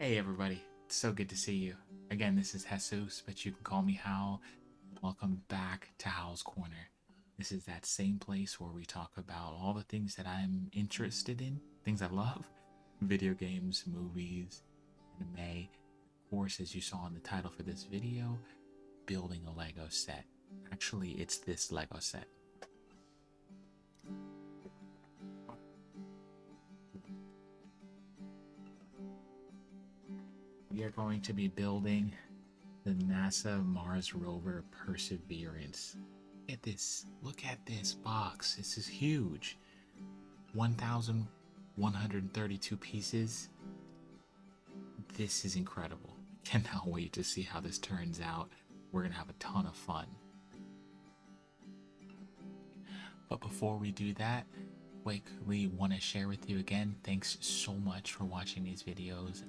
Hey everybody, it's so good to see you. Again, this is Jesus, but you can call me Hal. Welcome back to Hal's Corner. This is that same place where we talk about all the things that I'm interested in, things I love, video games, movies, anime. Of course, as you saw in the title for this video, building a Lego set. Actually, it's this Lego set. We are going to be building the NASA Mars Rover Perseverance. Look at this box. This is huge. 1,132 pieces. This is incredible. Cannot wait to see how this turns out. We're gonna have a ton of fun. But before we do that, quickly want to share with you again, thanks so much for watching these videos.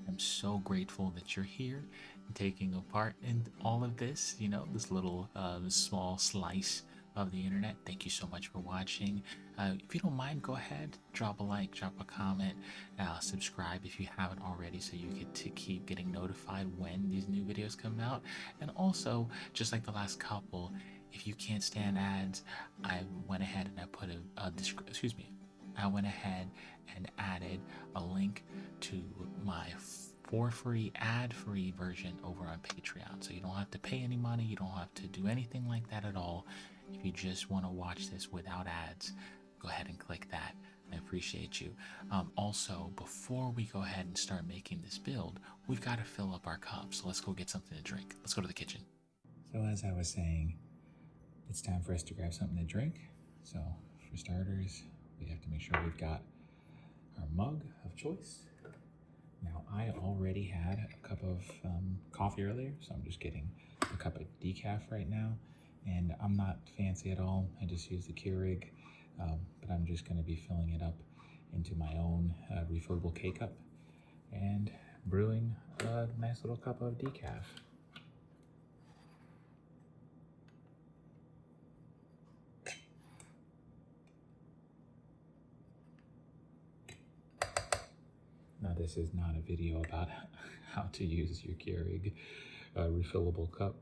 I'm so grateful that you're here and taking a part in all of this, this little small slice of the internet. Thank you so much for watching. If you don't mind, go ahead, drop a like, drop a comment, subscribe if you haven't already so you get to keep getting notified when these new videos come out. And also, just like the last couple, if you can't stand ads, I went ahead and I put I went ahead and added a link to my for free ad-free version over on Patreon, so you don't have to pay any money, you don't have to do anything like that at all. If you just want to watch this without ads, go ahead and click that. I appreciate you. Also, before we go ahead and start making this build, we've got to fill up our cups, so let's go get something to drink. Let's go to the kitchen. So as I was saying, it's time for us to grab something to drink. So for starters, we have to make sure we've got our mug of choice. Now, I already had a cup of coffee earlier, so I'm just getting a cup of decaf right now. And I'm not fancy at all. I just use the Keurig, but I'm just going to be filling it up into my own refillable K-cup and brewing a nice little cup of decaf. Now, this is not a video about how to use your Keurig refillable cup,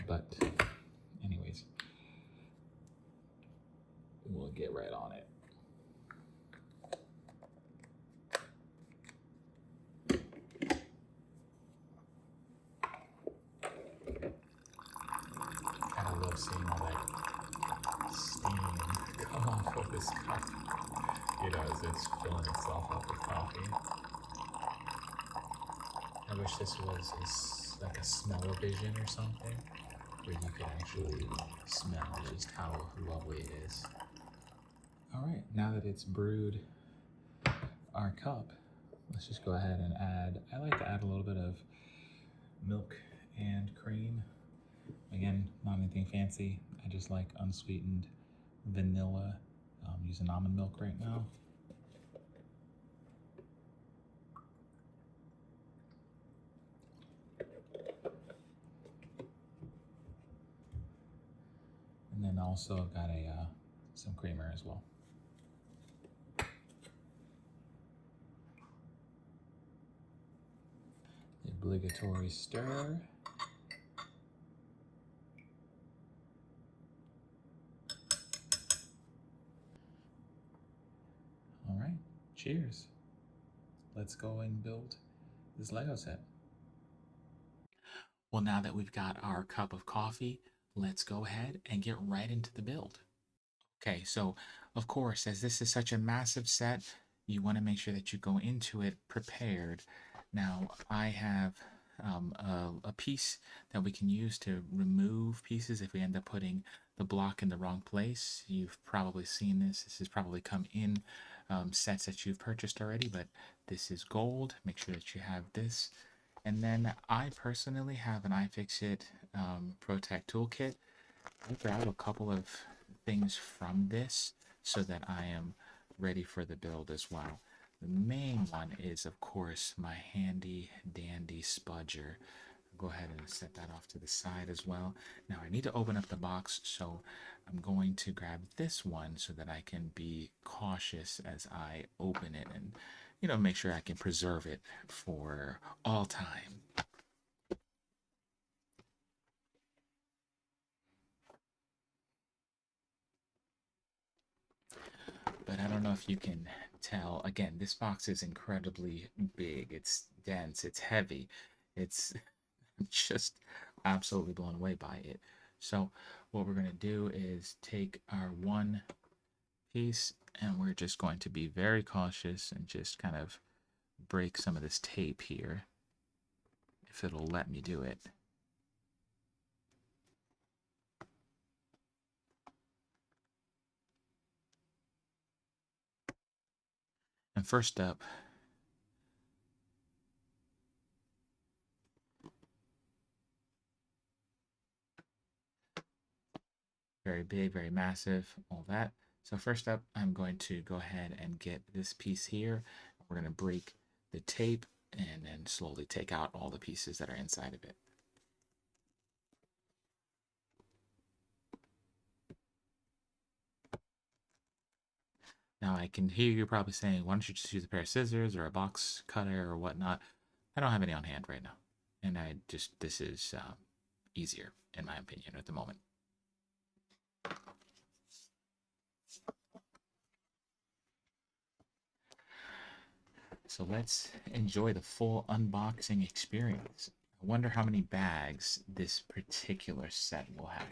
but anyways, we'll get right on it. I love seeing all that steam come off of this cup, as it's filling itself up with coffee. I wish this was like a smell-o-vision or something, where you could actually smell just how lovely it is. Alright, now that it's brewed our cup, let's just go ahead and I like to add a little bit of milk and cream. Again, not anything fancy. I just like unsweetened vanilla. I'm using almond milk right now. And then also I've got some creamer as well. The obligatory stir. All right, cheers. Let's go and build this Lego set. Well, now that we've got our cup of coffee, let's go ahead and get right into the build. Okay, so of course, as this is such a massive set, you want to make sure that you go into it prepared. Now, I have a piece that we can use to remove pieces if we end up putting the block in the wrong place. You've probably seen this. This has probably come in sets that you've purchased already, but this is gold. Make sure that you have this. And then I personally have an iFixit Protect toolkit. I'll grab a couple of things from this so that I am ready for the build as well. The main one is, of course, my handy dandy spudger. Go ahead and set that off to the side as well. Now I need to open up the box, so I'm going to grab this one so that I can be cautious as I open it and you know, make sure I can preserve it for all time. But I don't know if you can tell. Again, this box is incredibly big. It's dense. It's heavy. It's just absolutely blown away by it. So what we're going to do is take our one piece and we're just going to be very cautious and just kind of break some of this tape here, if it'll let me do it. And first up, very big, very massive, all that. So first up, I'm going to go ahead and get this piece here. We're going to break the tape and then slowly take out all the pieces that are inside of it. Now I can hear you probably saying, why don't you just use a pair of scissors or a box cutter or whatnot? I don't have any on hand right now. And this is easier in my opinion at the moment. So let's enjoy the full unboxing experience. I wonder how many bags this particular set will have.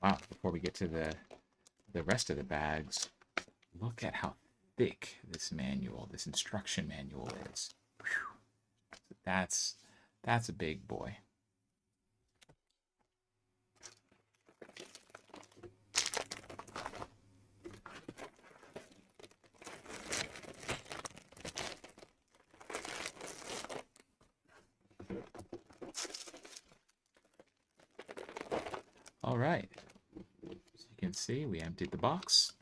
Wow, before we get to the rest of the bags, look at how thick this manual, this instruction manual is. Whew. That's a big boy. All right. As you can see, we emptied the box.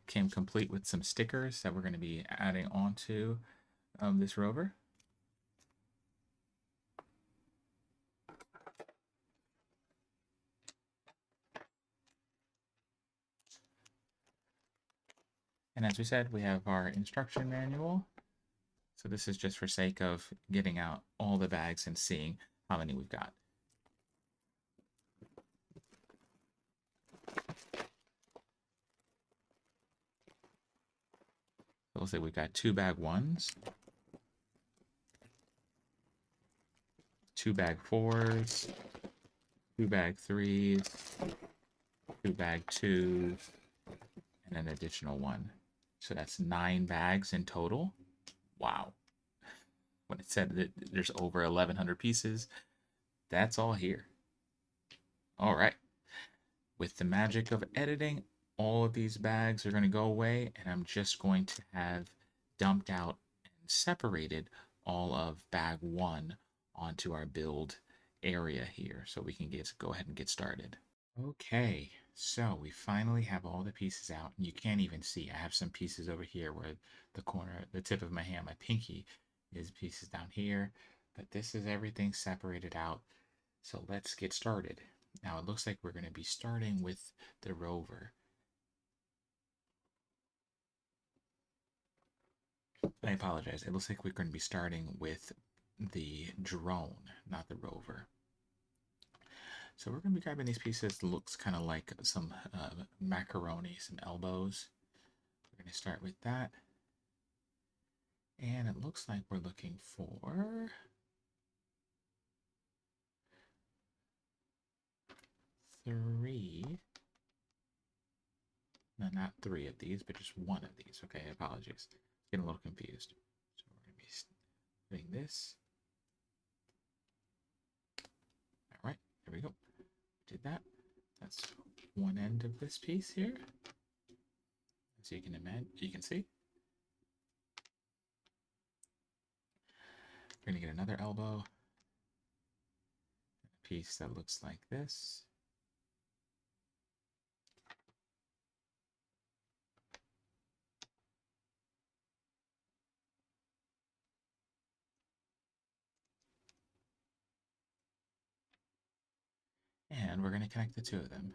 Came complete with some stickers that we're going to be adding onto this rover. And as we said, we have our instruction manual. So this is just for sake of getting out all the bags and seeing how many we've got. So we'll say we've got 2 bag 1s, 2 bag 4s, 2 bag 3s, 2 bag 2s, and an additional 1. So that's 9 bags in total. Wow. When it said that there's over 1,100 pieces, that's all here. All right. With the magic of editing, all of these bags are going to go away, and I'm just going to have dumped out and separated all of bag 1 onto our build area here so we can go ahead and get started. Okay, so we finally have all the pieces out, and you can't even see. I have some pieces over here where the tip of my hand, my pinky, is pieces down here, but this is everything separated out. So let's get started. Now it looks like we're going to be starting with the rover. I apologize. It looks like we're going to be starting with the drone, not the rover. So we're going to be grabbing these pieces. It looks kind of like some macaroni, some elbows. We're going to start with that. And it looks like we're looking for 3. No, not 3 of these, but just 1 of these. Okay, apologies. Getting a little confused. So we're going to be putting this. All right, there we go. Did that. That's one end of this piece here. As you can see. We're going to get another elbow, a piece that looks like this. And we're going to connect the two of them.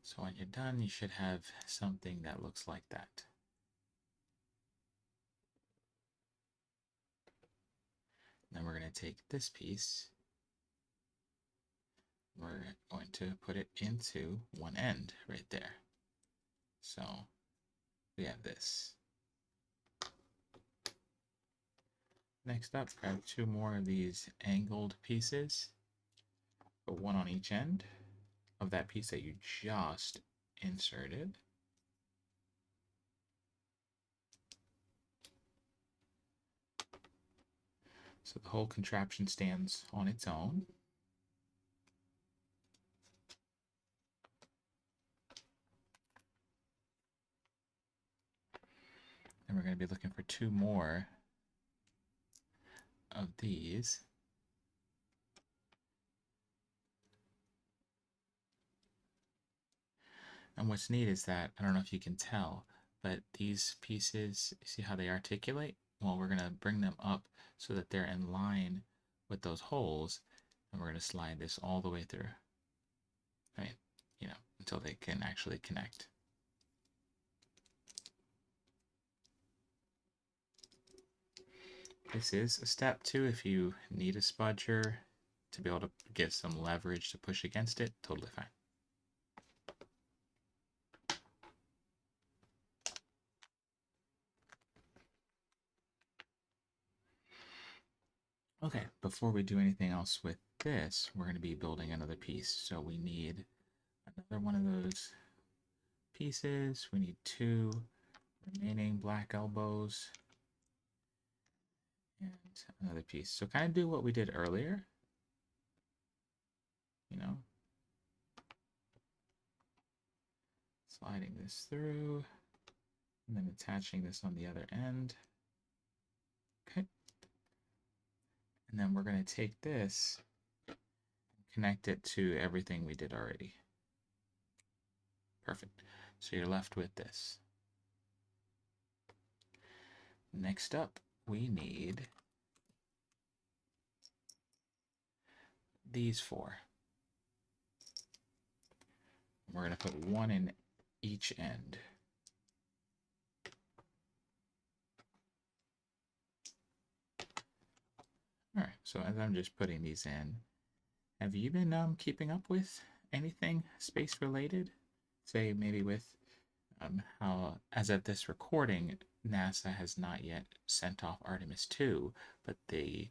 So when you're done, you should have something that looks like that. Then we're going to take this piece. We're going to put it into one end right there. So we have this. Next up, grab two more of these angled pieces. Put one on each end of that piece that you just inserted. So the whole contraption stands on its own. And we're going to be looking for two more of these. And what's neat is that, I don't know if you can tell, but these pieces, see how they articulate? Well, we're going to bring them up so that they're in line with those holes, and we're going to slide this all the way through. I mean, you know, until they can actually connect. This is a step too if you need a spudger to be able to get some leverage to push against it, totally fine. Okay, before we do anything else with this, we're going to be building another piece. So we need another one of those pieces. We need two remaining black elbows and another piece. So kind of do what we did earlier, you know, sliding this through and then attaching this on the other end. Okay. And then we're going to take this and connect it to everything we did already. Perfect. So you're left with this. Next up, we need these four. We're going to put one in each end. All right, so as I'm just putting these in, have you been keeping up with anything space related? Say maybe with how, as of this recording, NASA has not yet sent off Artemis 2, but the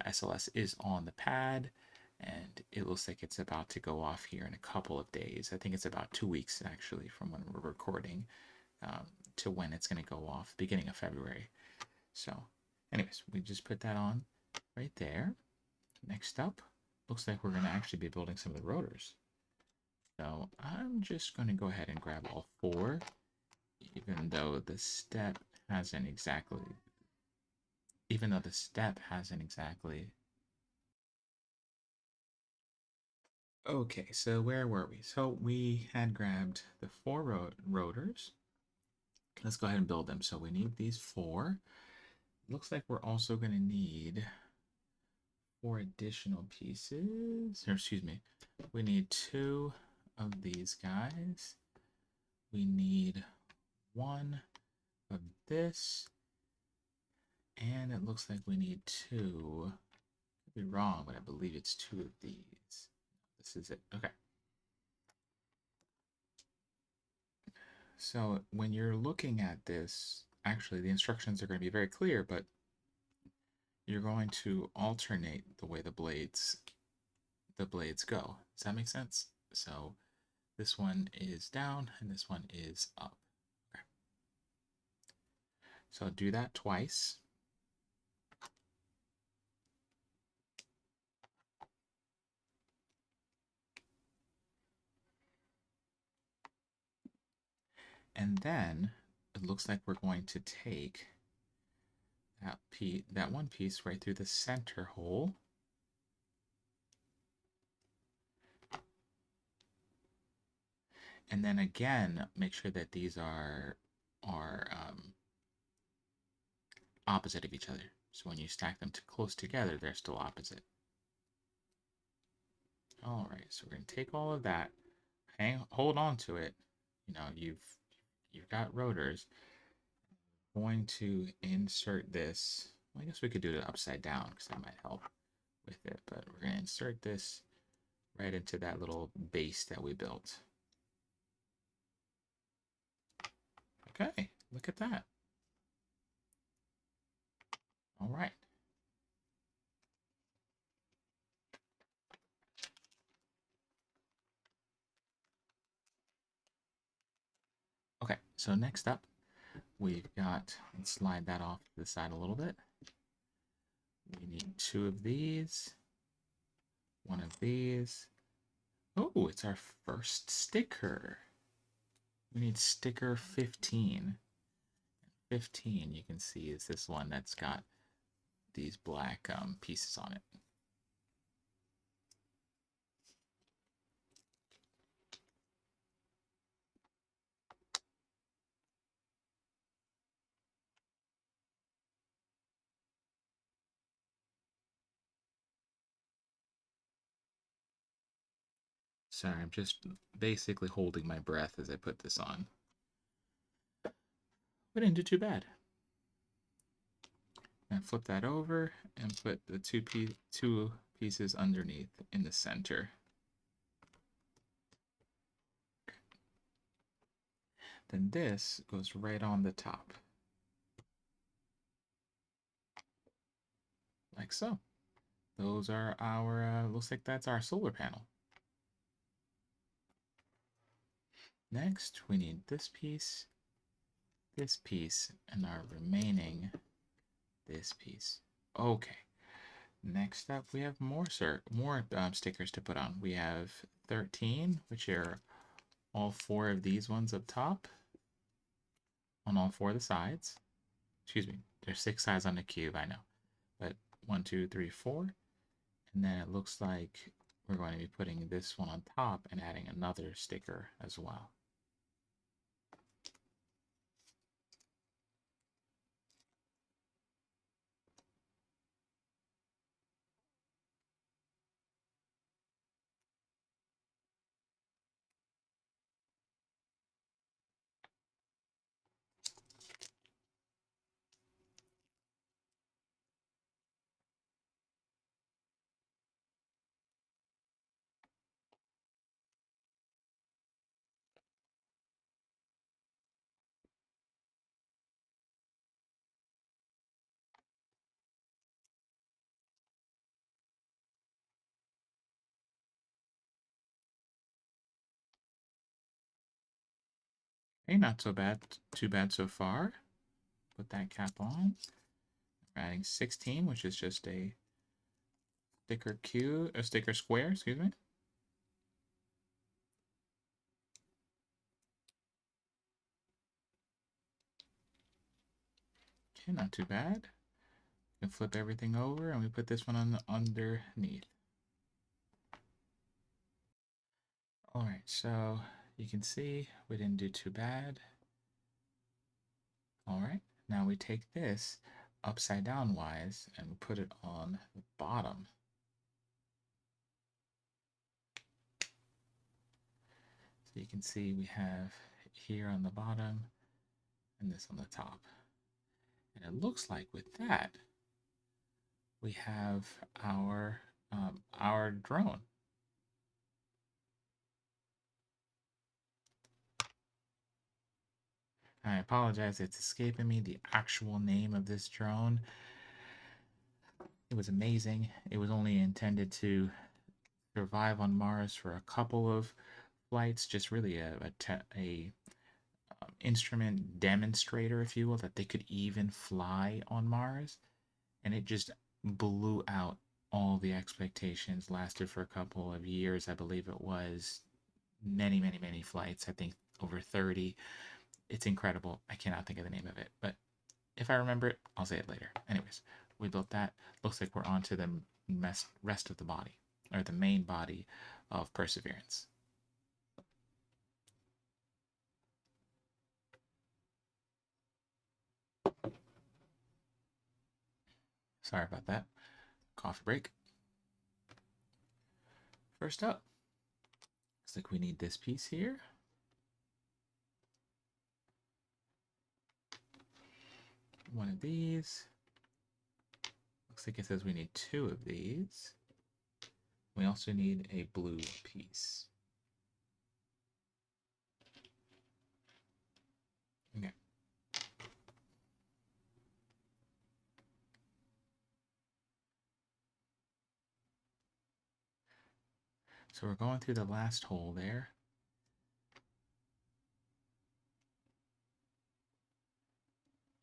SLS is on the pad, and it looks like it's about to go off here in a couple of days. I think it's about 2 weeks actually from when we're recording to when it's going to go off, beginning of February. So anyways, we just put that on right there. Next up, looks like we're going to actually be building some of the rotors. So I'm just going to go ahead and grab all four, even though the step hasn't exactly, Okay, so where were we? So we had grabbed the four rotors. Let's go ahead and build them. So we need these four. Looks like we're also going to need four additional pieces, or excuse me, we need two of these guys. We need one of this, and it looks like we need two. Could be wrong, but I believe it's two of these. This is it. Okay. So when you're looking at this, actually the instructions are going to be very clear, but you're going to alternate the way the blades go. Does that make sense? So this one is down and this one is up. Okay. So do that twice. And then it looks like we're going to take that one piece right through the center hole. And then again, make sure that these are opposite of each other. So when you stack them close together, they're still opposite. All right, so we're gonna take all of that, hold on to it. You know, you've got rotors. Going to insert this. Well, I guess we could do it upside down because that might help with it. But we're gonna insert this right into that little base that we built. Okay, look at that. All right. Okay, so next up, we've got, let's slide that off to the side a little bit. We need two of these, one of these. Oh, it's our first sticker. We need sticker 15. 15, you can see, is this one that's got these black pieces on it. Sorry, I'm just basically holding my breath as I put this on. We didn't do too bad. And flip that over and put the two pieces underneath in the center. Then this goes right on the top. Like so. Those are our, looks like that's our solar panel. Next, we need this piece, and our remaining this piece. Okay. Next up, we have more stickers to put on. We have 13, which are all four of these ones up top on all four of the sides. Excuse me, there's 6 sides on the cube, I know. But 1, 2, 3, 4. And then it looks like we're going to be putting this one on top and adding another sticker as well. Hey, not so bad, too bad so far. Put that cap on. We're adding 16, which is just a sticker square, excuse me. Okay, not too bad. We can flip everything over and we put this one on underneath. All right, so you can see we didn't do too bad. All right, now we take this upside down wise and we put it on the bottom. So you can see we have here on the bottom and this on the top. And it looks like with that, we have our drone. I apologize, it's escaping me the actual name of this drone. It was amazing. It was only intended to survive on Mars for a couple of flights, just really a instrument demonstrator, if you will, that they could even fly on Mars. And it just blew out all the expectations, lasted for a couple of years, I believe it was. Many, many, many flights, I think over 30. It's incredible. I cannot think of the name of it, but if I remember it, I'll say it later. Anyways, we built that. Looks like we're on to the rest of the body, or the main body of Perseverance. Sorry about that. Coffee break. First up, looks like we need this piece here. One of these. Looks like it says we need two of these. We also need a blue piece. Okay. So we're going through the last hole there.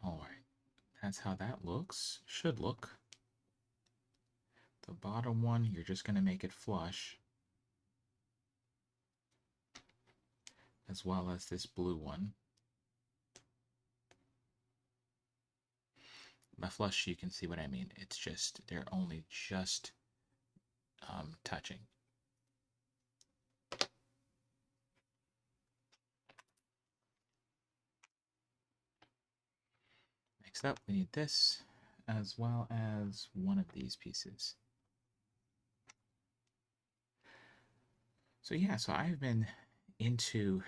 All right. That's how that looks. Should look. The bottom one, you're just going to make it flush, as well as this blue one. By flush, you can see what I mean. It's just, they're only just touching. Next up, we need this, as well as one of these pieces. So yeah, so I've been into,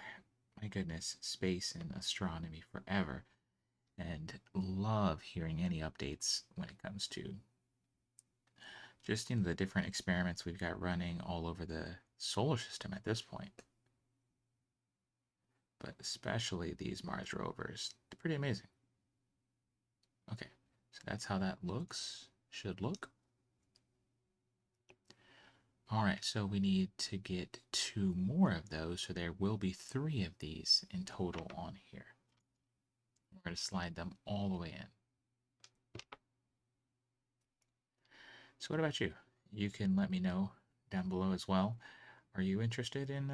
my goodness, space and astronomy forever, and love hearing any updates when it comes to just the different experiments we've got running all over the solar system at this point. But especially these Mars rovers, they're pretty amazing. Okay, so that's how that looks, should look. All right, so we need to get two more of those, so there will be three of these in total on here. We're going to slide them all the way in. So what about you? You can let me know down below as well. Are you interested in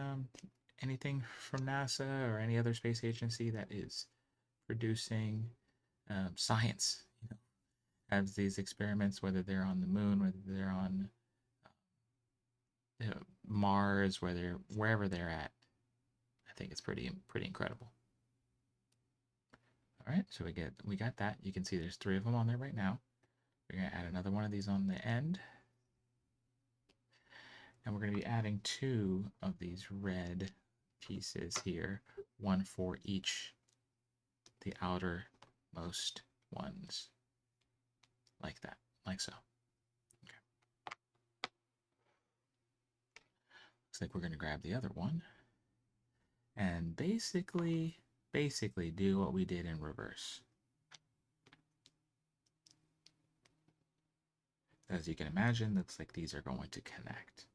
anything from NASA or any other space agency that is producing science? As these experiments, whether they're on the moon, whether they're on Mars, wherever they're at. I think it's pretty incredible. All right, so we got that. You can see there's three of them on there right now. We're gonna add another one of these on the end, and we're gonna be adding two of these red pieces here, one for each the outermost ones, like that, like so. Okay. Looks like we're gonna grab the other one and basically do what we did in reverse. As you can imagine, looks like these are going to connect.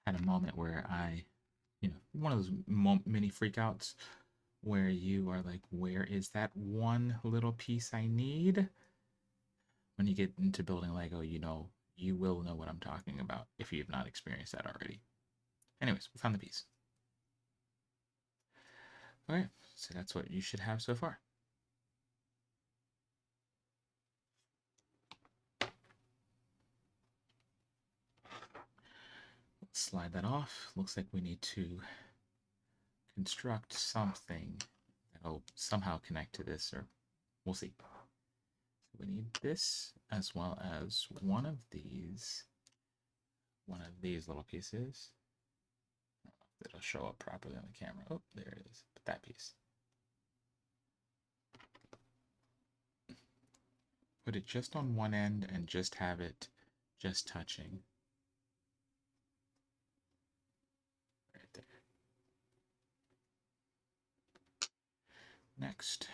Had a moment where one of those mini freakouts where you are like, where is that one little piece I need? When you get into building Lego, you will know what I'm talking about if you have not experienced that already. Anyways, we found the piece. Okay, so that's what you should have so far. Let's slide that off. Looks like we need to construct something that'll somehow connect to this, or we'll see. So we need this as well as one of these little pieces. I don't know if it'll show up properly on the camera. Oh, there it is. But that piece. Put it just on one end and just have it just touching. Right there. Next,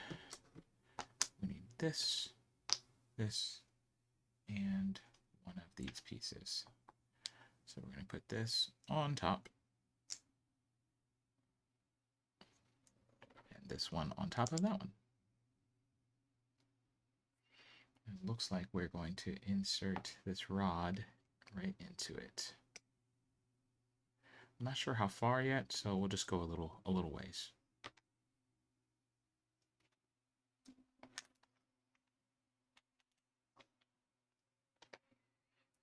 we need this, and one of these pieces. So we're going to put this on top. And this one on top of that one. It looks like we're going to insert this rod right into it. I'm not sure how far yet, so we'll just go a little ways.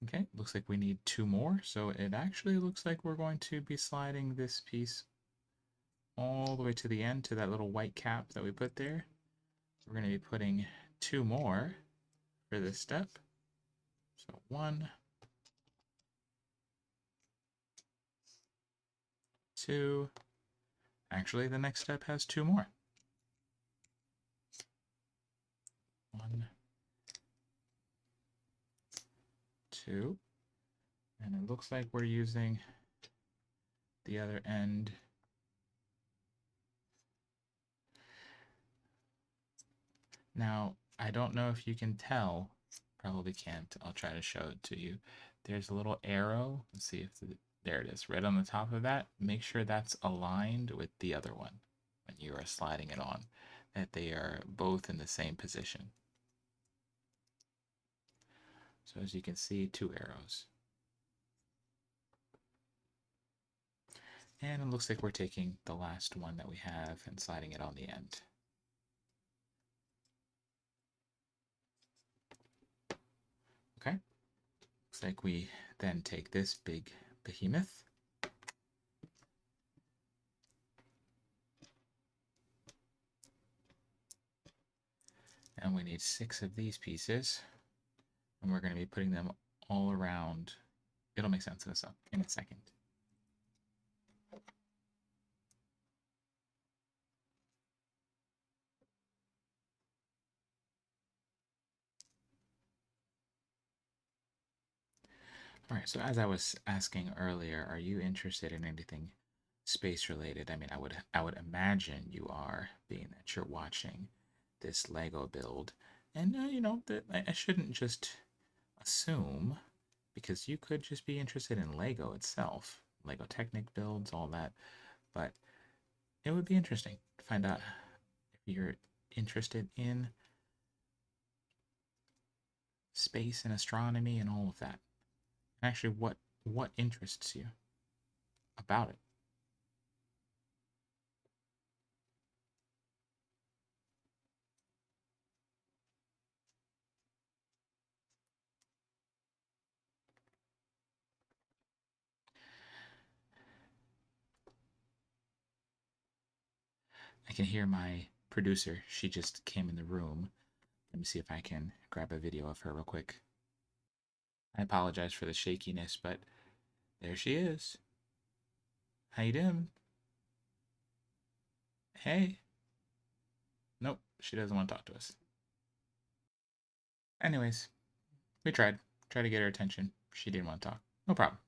Okay, looks like we need 2 more, so it actually looks like we're going to be sliding this piece all the way to the end, to that little white cap that we put there. We're going to be putting 2 more for this step. So 1, 2. Actually, the next step has 2 more. 1, 2. And it looks like we're using the other end. Now, I don't know if you can tell. Probably can't. I'll try to show it to you. There's a little arrow. Let's see if there it is, right on the top of that. Make sure that's aligned with the other one when you are sliding it on, that they are both in the same position. So as you can see, 2 arrows. And it looks like we're taking the last one that we have and sliding it on the end. Okay. Looks like we then take this big behemoth. And we need 6 of these pieces. And we're going to be putting them all around. It'll make sense in a second. All right, so as I was asking earlier, are you interested in anything space related? I mean, I would imagine you are, being that you're watching this Lego build. And you know, that I shouldn't just assume, because you could just be interested in Lego itself, Lego Technic builds, all that. But it would be interesting to find out if you're interested in space and astronomy and all of that. Actually, what interests you about it? I can hear my producer. She just came in the room. Let me see if I can grab a video of her real quick. I apologize for the shakiness, but there she is. How you doing? Hey. Nope, she doesn't want to talk to us. Anyways, we tried. Tried to get her attention. She didn't want to talk. No problem.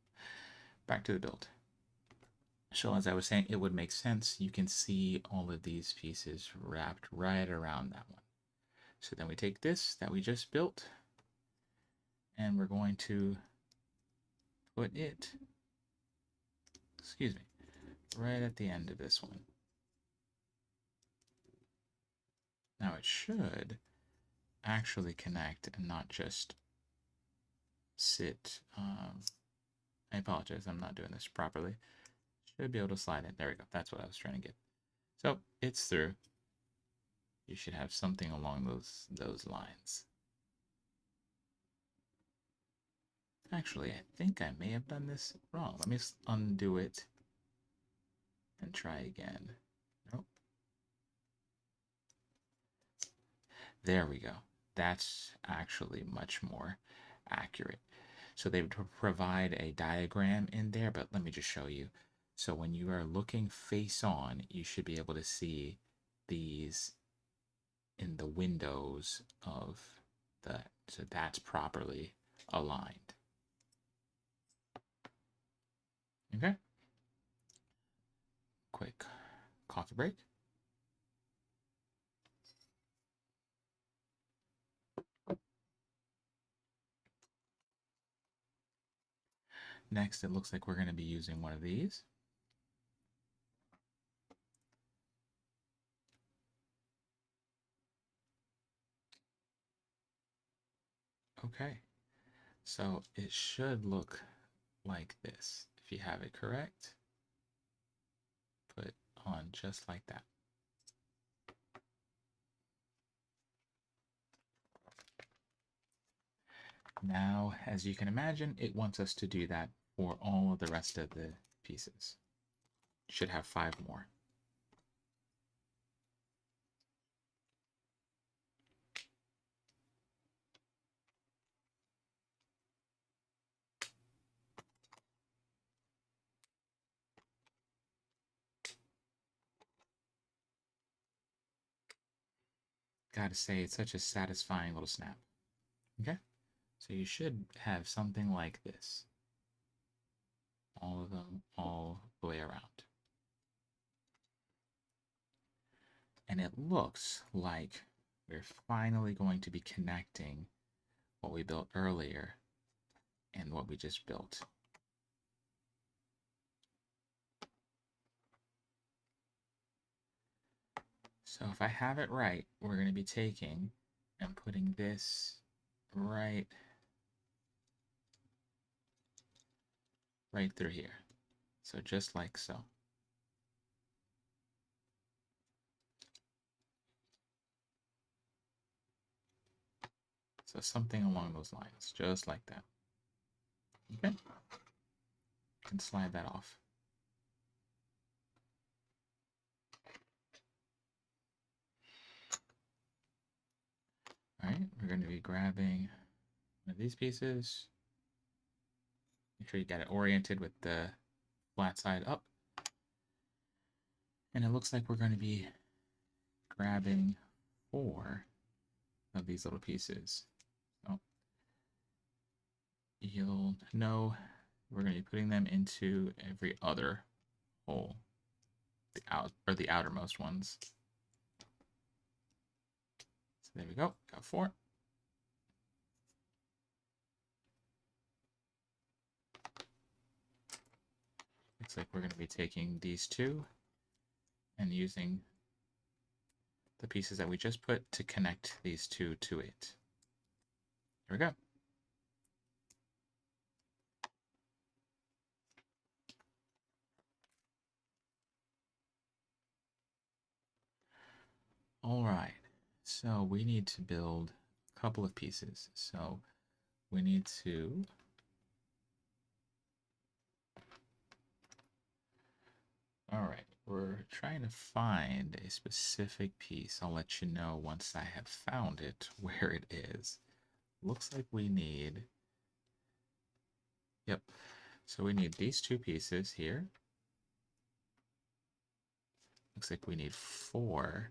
Back to the build. So as I was saying, it would make sense. You can see all of these pieces wrapped right around that one. So then we take this that we just built, and we're going to put it, excuse me, right at the end of this one. Now it should actually connect and not just sit. I apologize, I'm not doing this properly. Should be able to slide in. There we go. That's what I was trying to get. So it's through. You should have something along those lines. Actually, I think I may have done this wrong. Let me undo it and try again. Nope. There we go. That's actually much more accurate. So they would provide a diagram in there, but let me just show you. So when you are looking face on, you should be able to see these in the windows of so that's properly aligned. Okay. Quick coffee break. Next, it looks like we're going to be using one of these. Okay, so it should look like this. If you have it correct, put on just like that. Now, as you can imagine, it wants us to do that for all of the rest of the pieces. Should have 5 more. Gotta say, it's such a satisfying little snap. Okay, so you should have something like this. All of them, all the way around. And it looks like we're finally going to be connecting what we built earlier and what we just built. So if I have it right, we're going to be taking and putting this right through here. So just like so. So something along those lines, just like that. Okay. And slide that off. All right, we're going to be grabbing one of these pieces. Make sure you got it oriented with the flat side up. And it looks like we're going to be grabbing 4 of these little pieces. So you'll know we're going to be putting them into every other hole, the outermost ones. So there we go, got 4. Looks like we're going to be taking these 2 and using the pieces that we just put to connect these 2 to it. There we go. All right, so we need to build a couple of pieces. So we need to all right, we're trying to find a specific piece. I'll let you know once I have found it where it is. Looks like we need, yep, so we need these 2 pieces here. Looks like we need 4.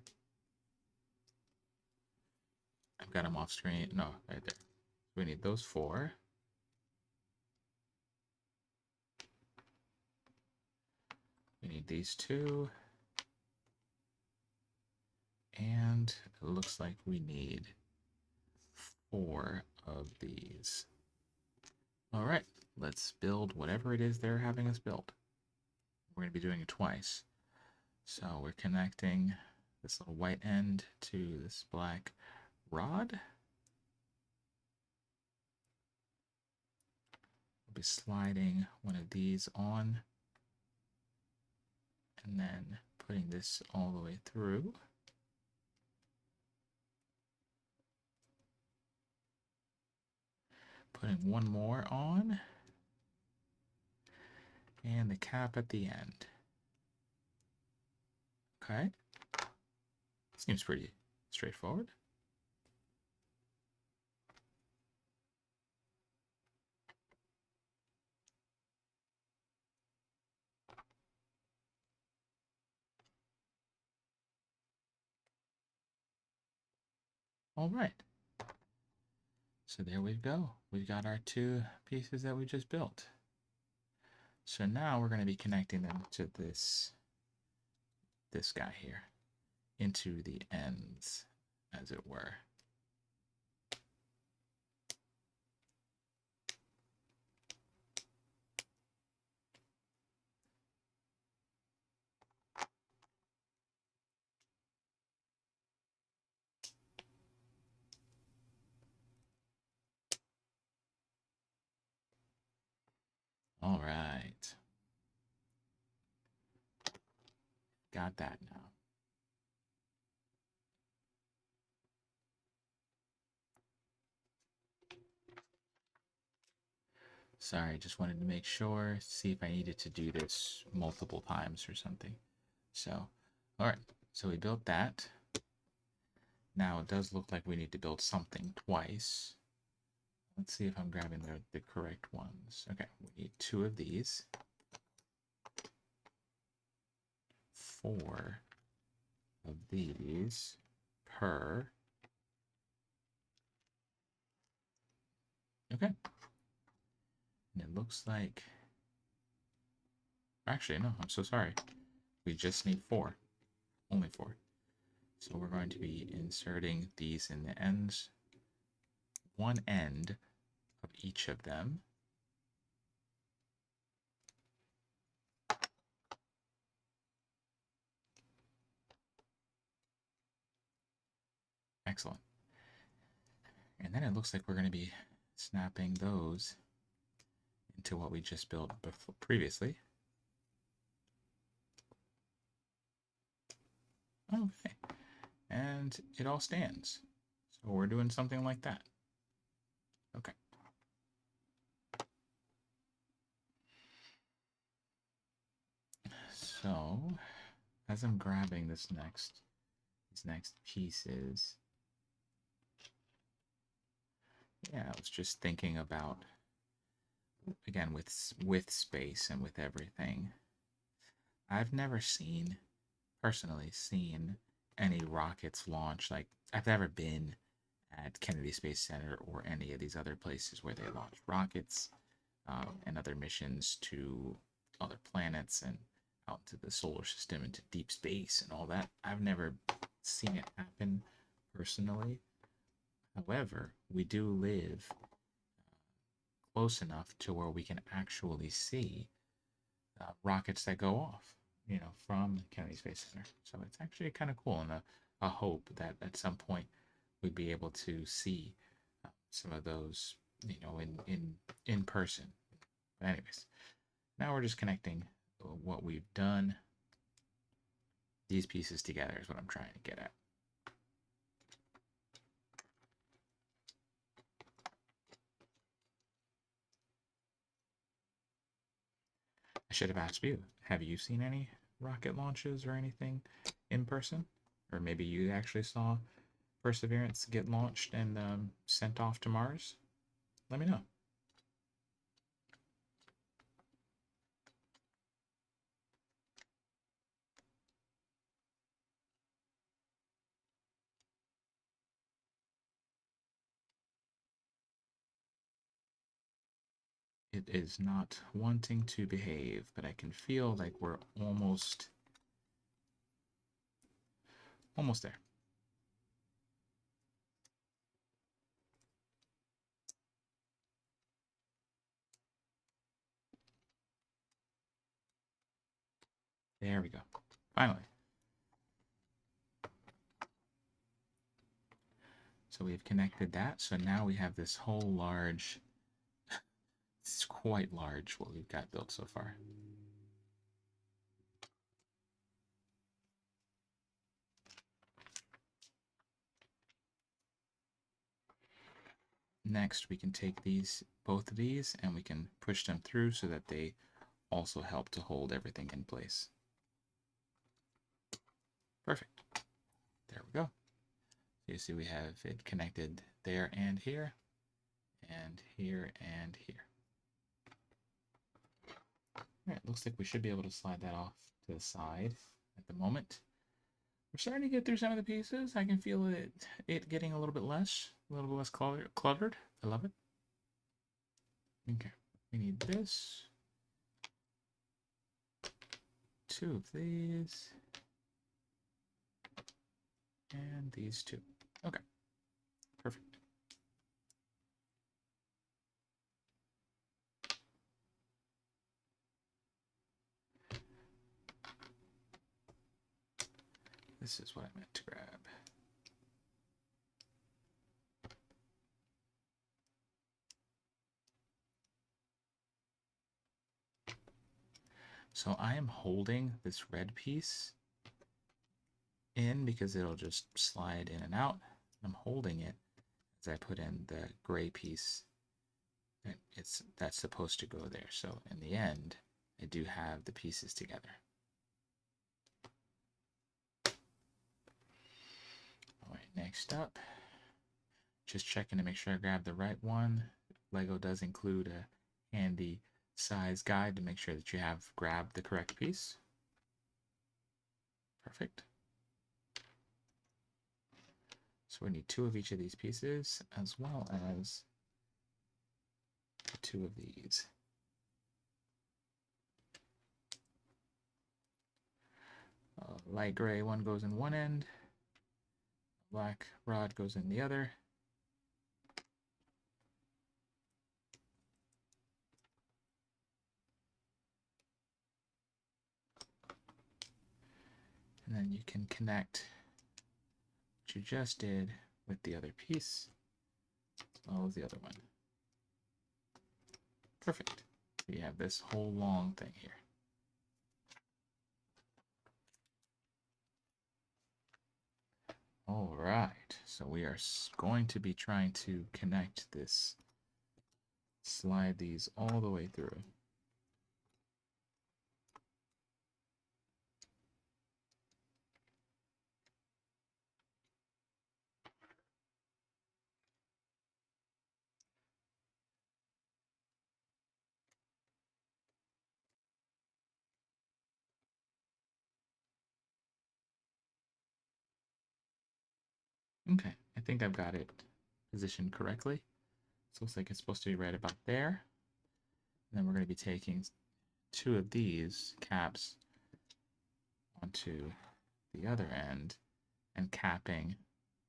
I've got them off screen. No, right there. We need those 4. We need these 2. And it looks like we need 4 of these. All right, let's build whatever it is they're having us build. We're going to be doing it twice. So we're connecting this little white end to this black rod. We'll be sliding one of these on and then putting this all the way through. Putting one more on and the cap at the end. Okay, seems pretty straightforward. All right, so there we go. We've got our 2 pieces that we just built. So now we're going to be connecting them to this guy here into the ends, as it were. All right. Got that now. Sorry, just wanted to make sure, see if I needed to do this multiple times or something. So, all right, so we built that. Now it does look like we need to build something twice. Let's see if I'm grabbing the correct ones. Okay, we need 2 of these. 4 of these per. Okay. And it looks like, actually, no, I'm so sorry. We just need 4, only 4. So we're going to be inserting these in the ends, one end of each of them. Excellent. And then it looks like we're going to be snapping those into what we just built previously. Okay. And it all stands. So we're doing something like that. Okay. So as I'm grabbing these next pieces, yeah, I was just thinking about, again, with space and with everything. I've never personally seen any rockets launch. Like, I've never been at Kennedy Space Center or any of these other places where they launch rockets and other missions to other planets and out into the solar system, into deep space and all that. I've never seen it happen personally. However, we do live close enough to where we can actually see rockets that go off, from Kennedy Space Center. So it's actually kind of cool, and a hope that at some point we'd be able to see some of those, in person. But anyways, now we're just connecting what we've done. These pieces together is what I'm trying to get at. I should have asked you, have you seen any rocket launches or anything in person? Or maybe you actually saw Perseverance get launched and sent off to Mars? Let me know. It is not wanting to behave, but I can feel like we're almost there. There we go. Finally. So we've connected that. So now we have this whole large, it's quite large what we've got built so far. Next, we can take both of these, and we can push them through so that they also help to hold everything in place. Perfect. There we go. You see we have it connected there and here, and here and here. All right, looks like we should be able to slide that off to the side at the moment. We're starting to get through some of the pieces. I can feel it getting a little bit less cluttered. I love it. Okay, we need this. 2 of these. And these 2. Okay, perfect. This is what I meant to grab. So I am holding this red piece in because it'll just slide in and out. I'm holding it as I put in the gray piece that's supposed to go there. So in the end, I do have the pieces together. All right, next up, just checking to make sure I grab the right one. LEGO does include a handy size guide to make sure that you have grabbed the correct piece. Perfect. So we need 2 of each of these pieces, as well as 2 of these. Light gray one goes in one end, black rod goes in the other. And then you can connect what you just did with the other piece, as well as the other one. Perfect. So you have this whole long thing here. All right, so we are going to be trying to connect this, slide these all the way through. Okay, I think I've got it positioned correctly. So it looks like it's supposed to be right about there. And then we're going to be taking 2 of these caps onto the other end and capping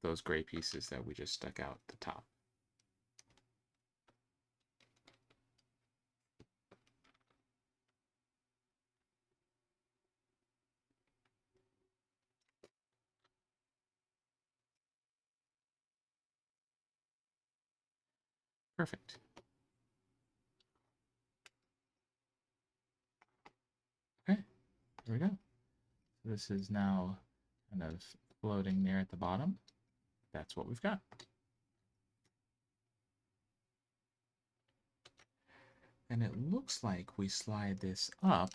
those gray pieces that we just stuck out the top. Perfect. Okay, there we go. So this is now kind of floating there at the bottom. That's what we've got. And it looks like we slide this up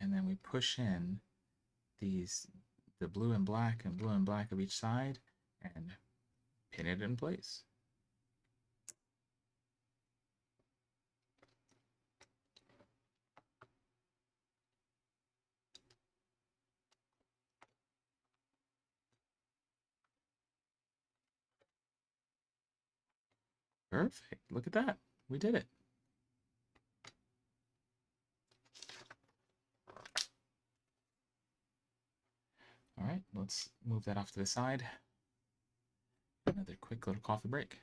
and then we push in the blue and black of each side and pin it in place. Perfect. Look at that. We did it. All right, let's move that off to the side. Another quick little coffee break.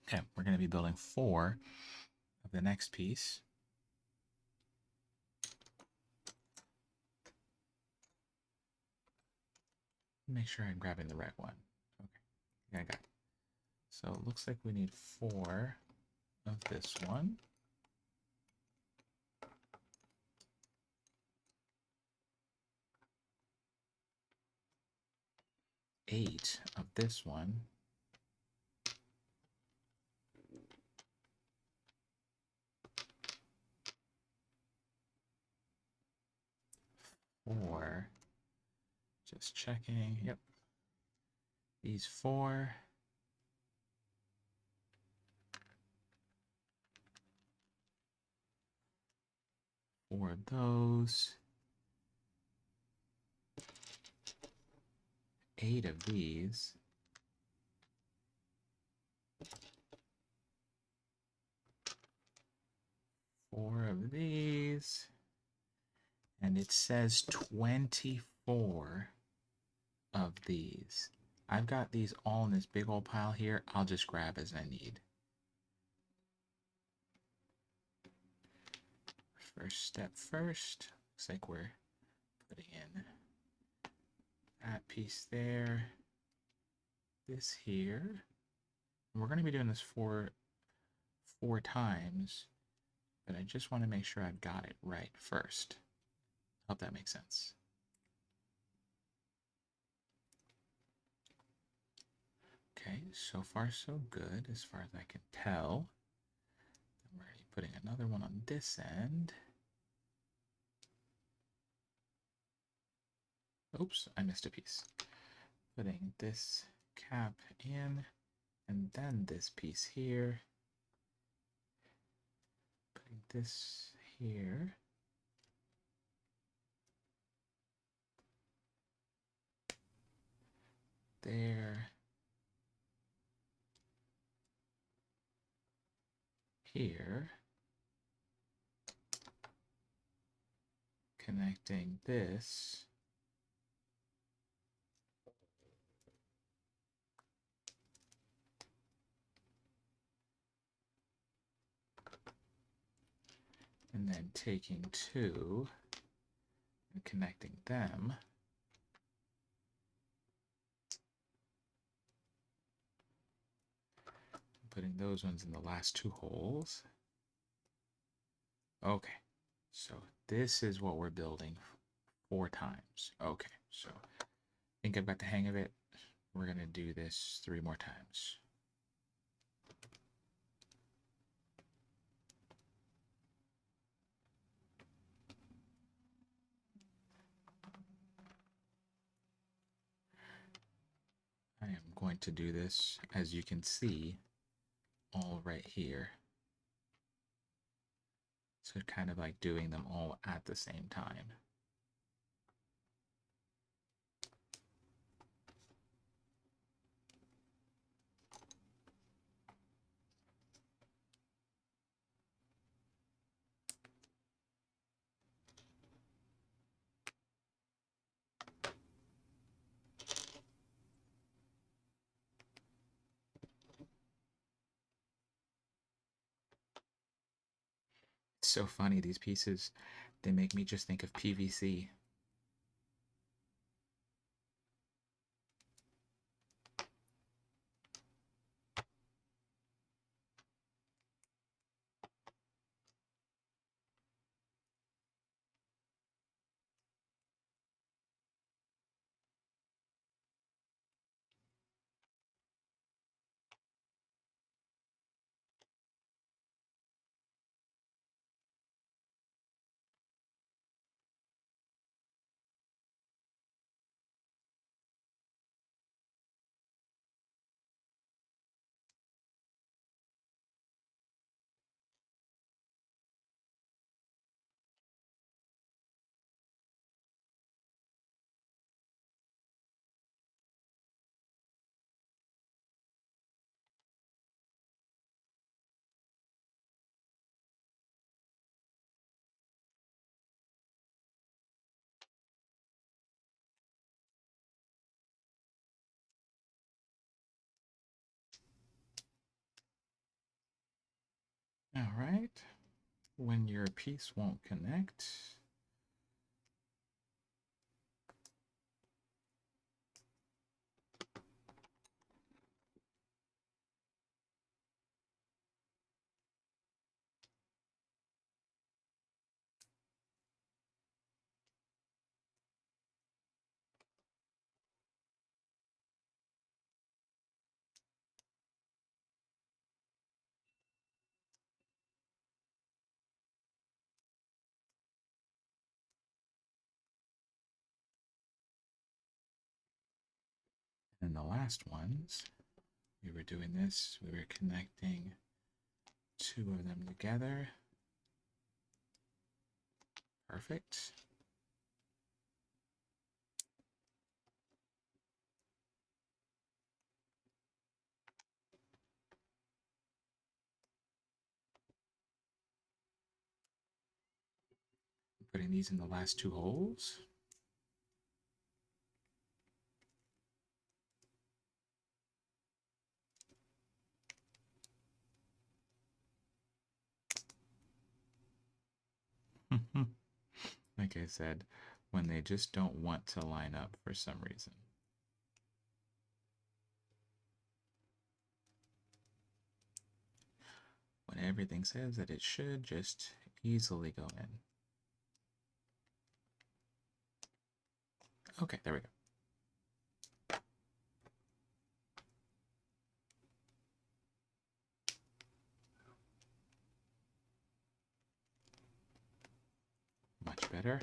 Okay, we're going to be building 4 of the next piece. Make sure I'm grabbing the right one. Okay, yeah, I got it. So it looks like we need 4 of this one. 8 of this one. 4. Just checking. Yep. These 4. 4 of those. 8 of these. 4 of these. And it says 24 of these. I've got these all in this big old pile here. I'll just grab as I need. First step first. Looks like we're putting in that piece there, this here. We're going to be doing this four times, but I just want to make sure I've got it right first. Hope that makes sense. Okay, so far so good as far as I can tell. I'm already putting another one on this end. Oops, I missed a piece. Putting this cap in, and then this piece here. Putting this here. There. Here. Connecting this. And then taking two and connecting them. Putting those ones in the last two holes. Okay, so this is what we're building four times. Okay, so I think I've got the hang of it. We're going to do this 3 more times. I am going to do this, as you can see, all right here. So kind of like doing them all at the same time. It's so funny, these pieces, they make me just think of PVC. All right, when your piece won't connect, and the last ones, we were doing this, we were connecting 2 of them together. Perfect. Putting these in the last 2 holes. Like I said, when they just don't want to line up for some reason. when everything says that it should just easily go in. Okay, there we go. Much better.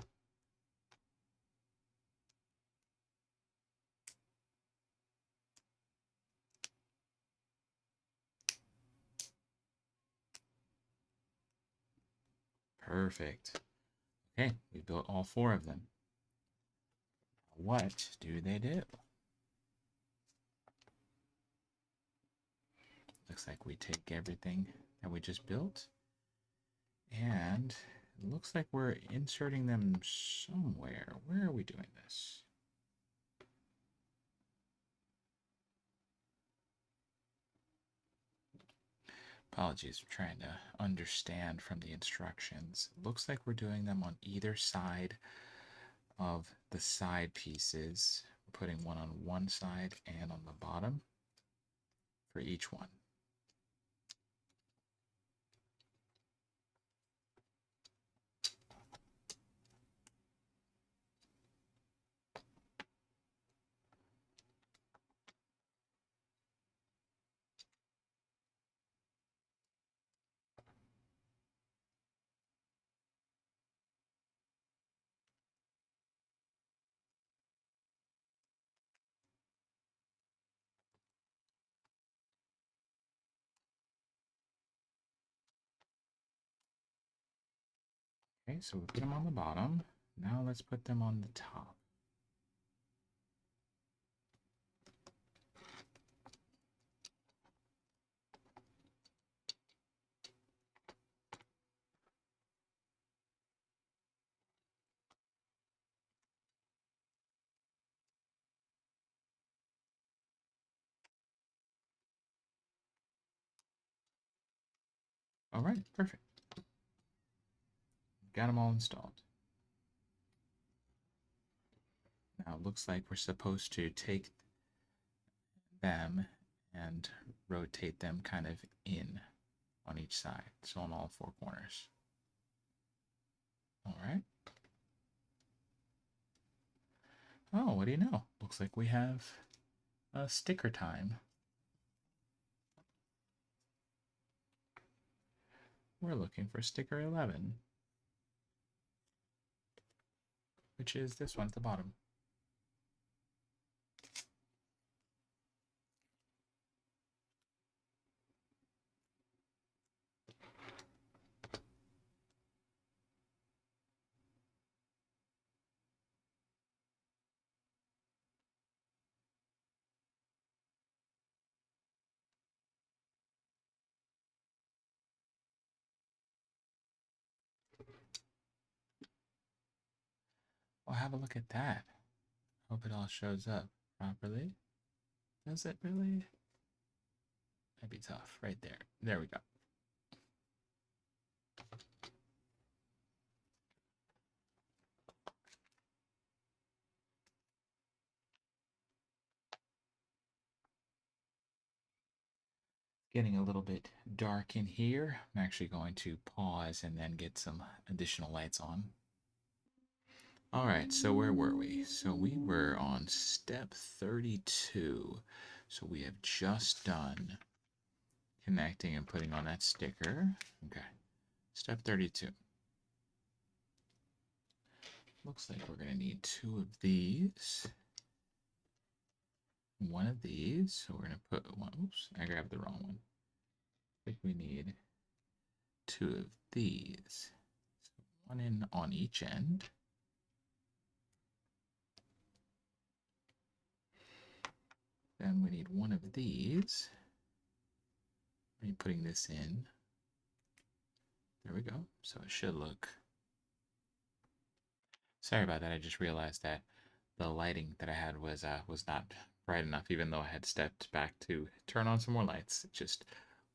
Perfect. Okay, we built all 4 of them. What do they do? Looks like we take everything that we just built, and it looks like we're inserting them somewhere. Where are we doing this? Apologies for trying to understand from the instructions. It looks like we're doing them on either side of the side pieces. We're putting one on one side and on the bottom for each one. Okay, so we put them on the bottom. Now let's put them on the top. All right, perfect. Got them all installed. Now it looks like we're supposed to take them and rotate them kind of in on each side, so on all 4 corners. All right. Oh, what do you know? Looks like we have a sticker time. We're looking for sticker 11, which is this one at the bottom. Well, have a look at that. Hope it all shows up properly. Does it really? That'd be tough. Right there. There we go. Getting a little bit dark in here. I'm actually going to pause and then get some additional lights on. All right, so where were we? So we were on step 32. So we have just done connecting and putting on that sticker. Okay, step 32. Looks like we're going to need 2 of these. 1 of these. So we're going to put one. Oops, I grabbed the wrong one. I think we need 2 of these. So 1 in on each end. Then we need 1 of these. I'm putting this in. There we go. So it should look. Sorry about that. I just realized that the lighting that I had was not bright enough, even though I had stepped back to turn on some more lights. It just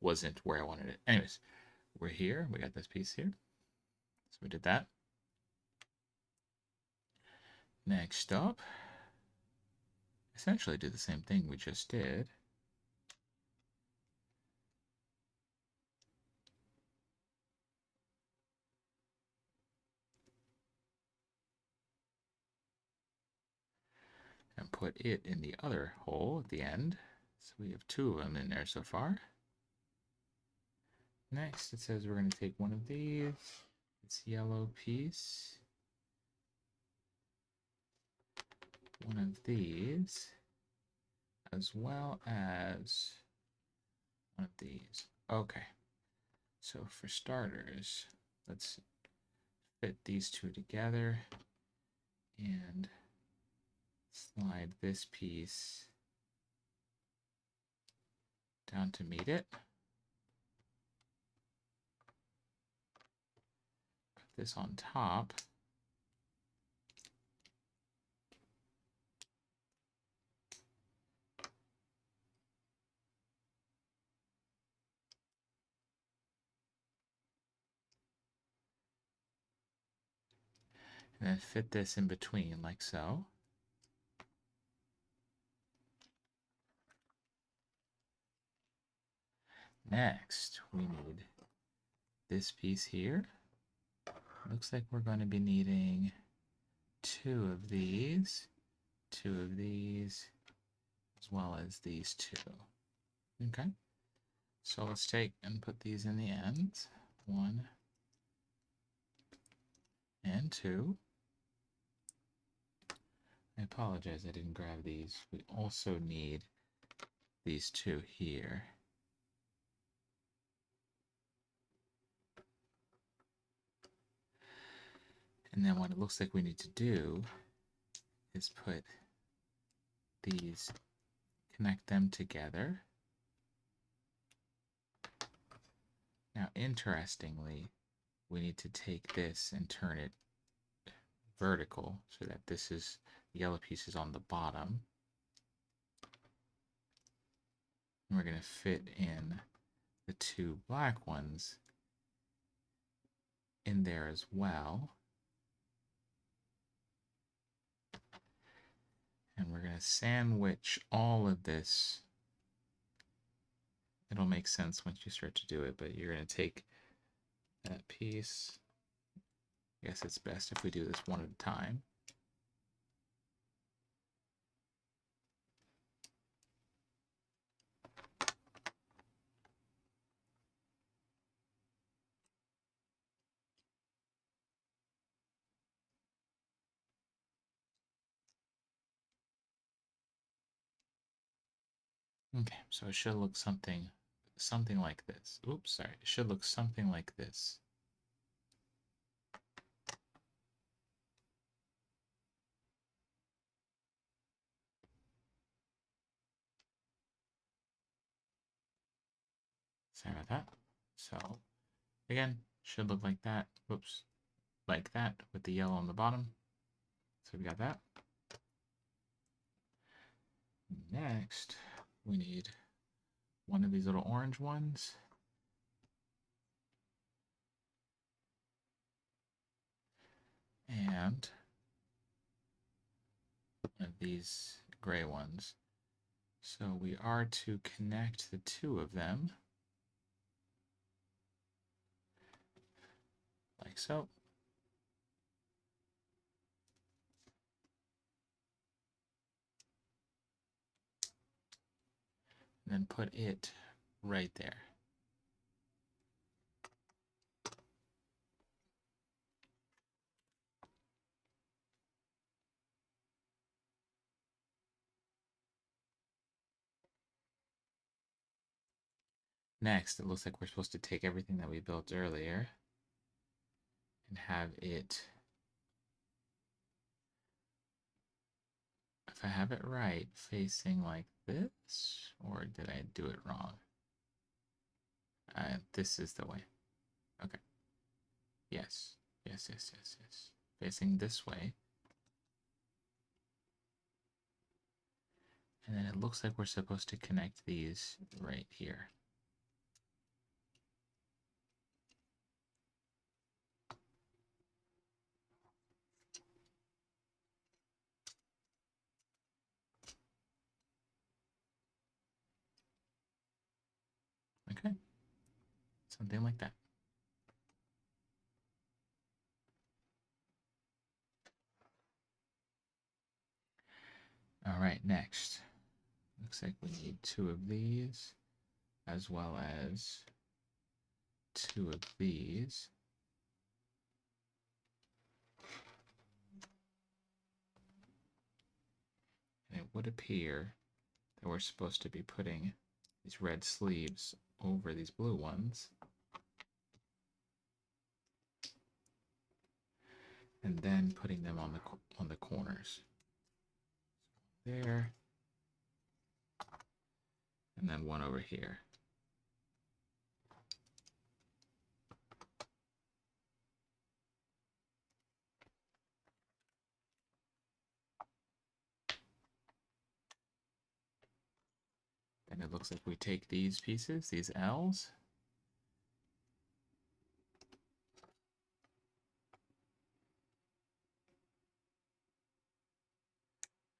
wasn't where I wanted it. Anyways, we're here. We got this piece here. So we did that. Next up, essentially do the same thing we just did. put it in the other hole at the end. So we have two of them in there so far. Next, it says we're going to take one of these, this yellow piece, one of these, as well as one of these. Okay, so for starters, let's fit these two together and slide this piece down to meet it. Put this on top. And then fit this in between like so. Next, we need this piece here. Looks like we're going to be needing two of these, as well as these two. Okay, so let's take and put these in the ends. 1 and 2. I apologize, I didn't grab these. We also need these two here. And then what it looks like we need to do is put these, connect them together. Now, interestingly, we need to take this and turn it vertical so that this is, the yellow piece is on the bottom. And we're going to fit in the two black ones in there as well. And we're going to sandwich all of this. It'll make sense once you start to do it, but you're going to take that piece. I guess it's best if we do this one at a time. Okay, so it should look something like this. Oops, sorry. It should look something like this. Sorry about that. So again, should look like that. Whoops, like that with the yellow on the bottom. So we got that. Next, we need one of these little orange ones. And one of these gray ones. So we are to connect the two of them like so. And then put it right there. Next, it looks like we're supposed to take everything that we built earlier and have it, if I have it right, facing like this, or did I do it wrong? This is the way. Okay. Yes. Yes. Facing this way. And then it looks like we're supposed to connect these right here. Okay. Something like that. All right, next. Looks like we need 2 of these, as well as 2 of these. And it would appear that we're supposed to be putting these red sleeves over these blue ones. And then putting them on the corners. There. And then one over here. And it looks like we take these pieces, these L's,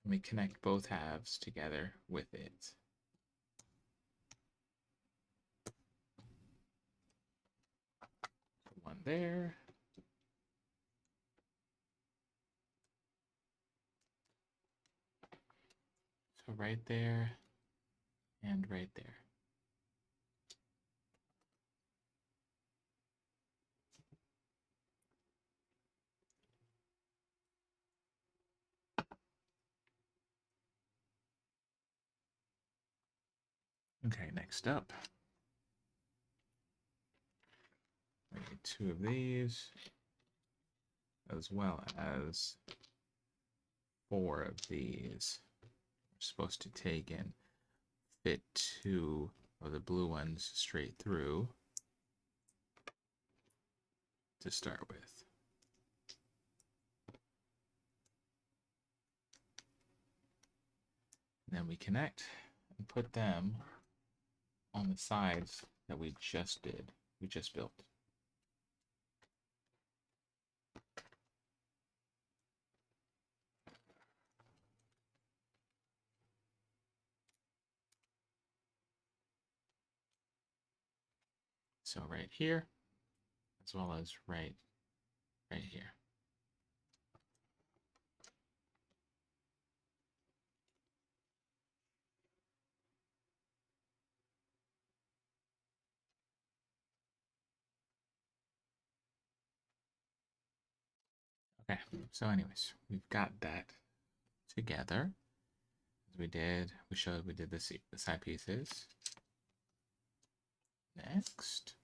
and we connect both halves together with it. One there. So right there and right there. Okay, next up, we need 2 of these, as well as 4 of these. We're supposed to take and fit 2 of the blue ones straight through to start with. And then we connect and put them on the sides that we just built. So right here, as well as right here. Okay, so anyways, we've got that together. As we did the side pieces. Next,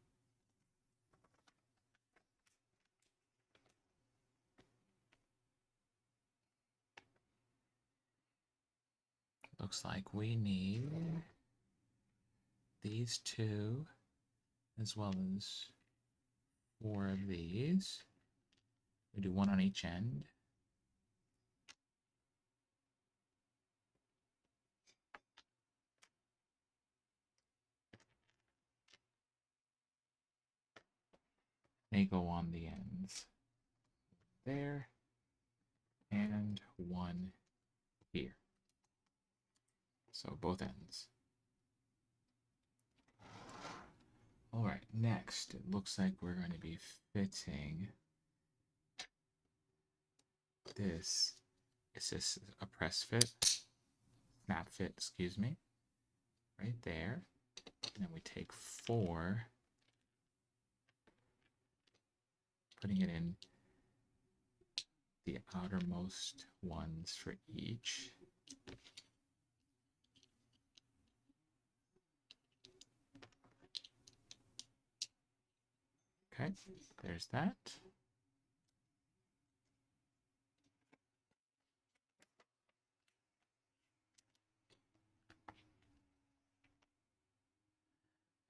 looks like we need these 2, as well as 4 of these. We do 1 on each end. They go on the ends there, and 1 here. So both ends. All right, next, it looks like we're going to be fitting this. It's just a press fit, snap fit, excuse me, right there. And then we take 4, putting it in the outermost ones for each. Okay, there's that.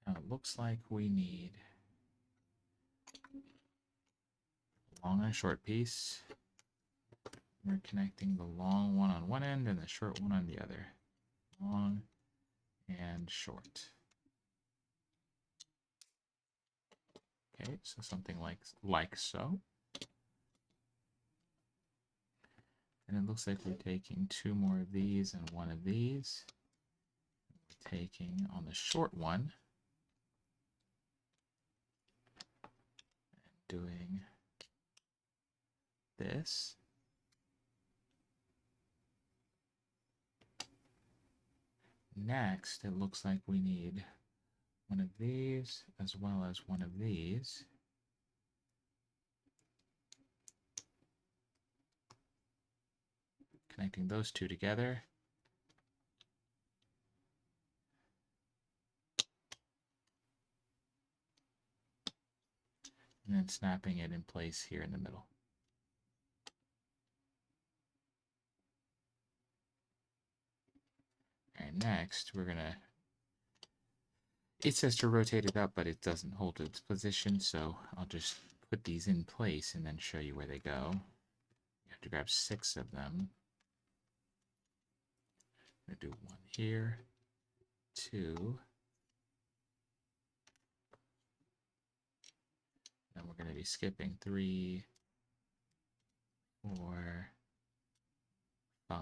Now it looks like we need a long and short piece. We're connecting the long one on one end and the short one on the other. Long and short. Okay, so something like so. And it looks like we're taking 2 more of these and 1 of these. We're taking on the short one and doing this. Next, it looks like we need one of these as well as one of these. Connecting those two together. And then snapping it in place here in the middle. And next, we're gonna, it says to rotate it up, but it doesn't hold its position, so I'll just put these in place and then show you where they go. You have to grab 6 of them. I'm gonna do 1 here, 2. Then we're gonna be skipping 3, 4, 5,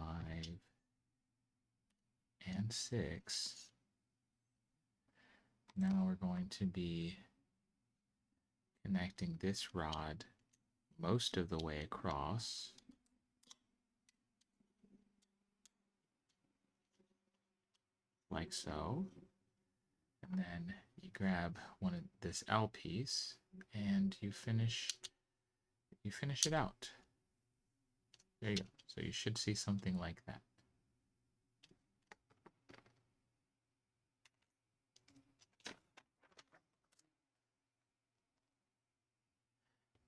and 6. Now we're going to be connecting this rod most of the way across. Like so. And then you grab one of this L piece and you finish it out. There you go. So you should see something like that.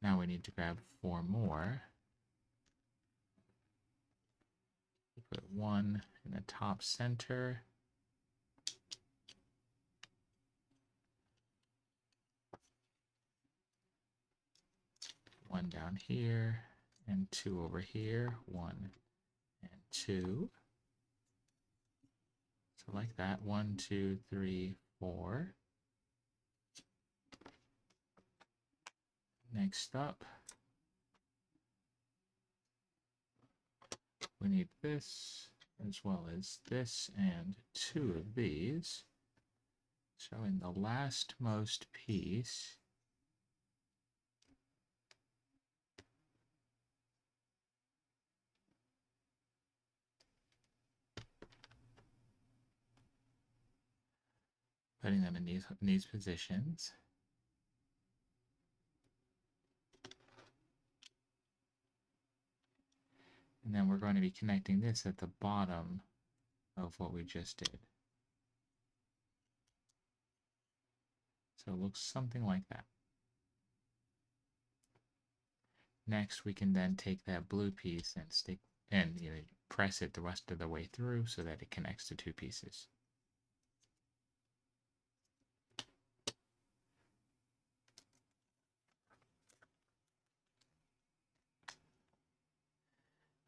Now we need to grab 4 more. Put 1 in the top center. One down here, and 2 over here. 1 and 2. So like that. 1, 2, 3, 4. Next up, we need this as well as this and 2 of these. So in the lastmost piece, putting them in these positions. And then we're going to be connecting this at the bottom of what we just did. So it looks something like that. Next, we can then take that blue piece and stick and press it the rest of the way through so that it connects to 2 pieces.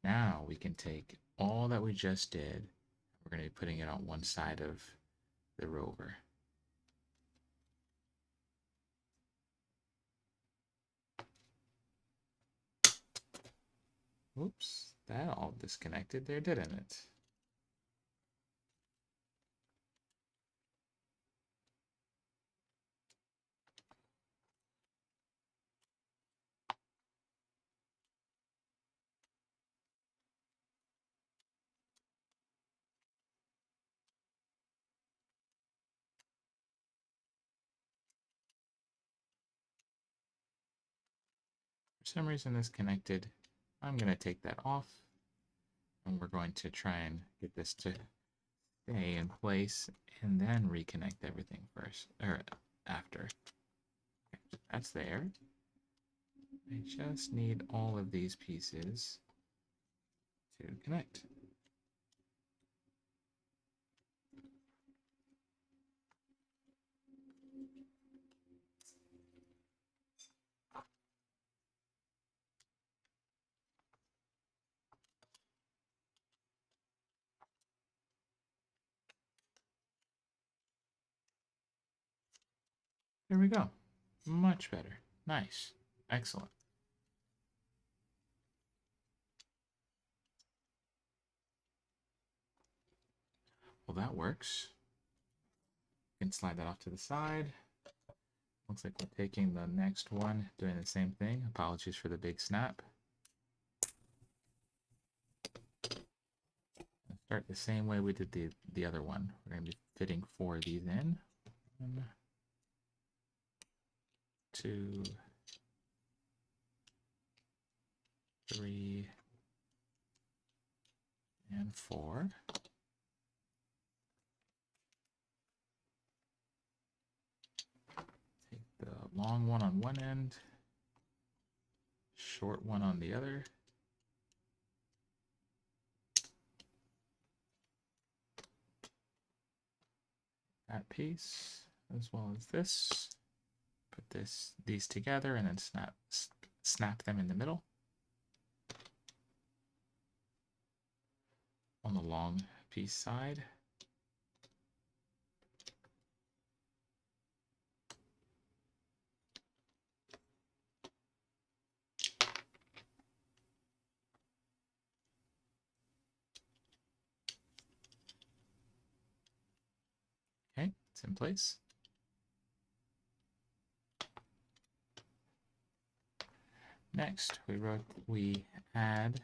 Now we can take all that we just did. We're going to be putting it on one side of the rover. Oops, that all disconnected there, didn't it? For some reason this connected. I'm going to take that off. And we're going to try and get this to stay in place and then reconnect everything first, or after. Okay, so that's there. I just need all of these pieces to connect. There we go. Much better. Nice. Excellent. Well, that works. You can slide that off to the side. Looks like we're taking the next one, doing the same thing. Apologies for the big snap. Start the same way we did the other one. We're going to be fitting 4 of these in. 1, 2, 3, and 4. Take the long one on one end, short one on the other. That piece, as well as this. Put these together and then snap them in the middle on the long piece side. Okay, it's in place. Next, we add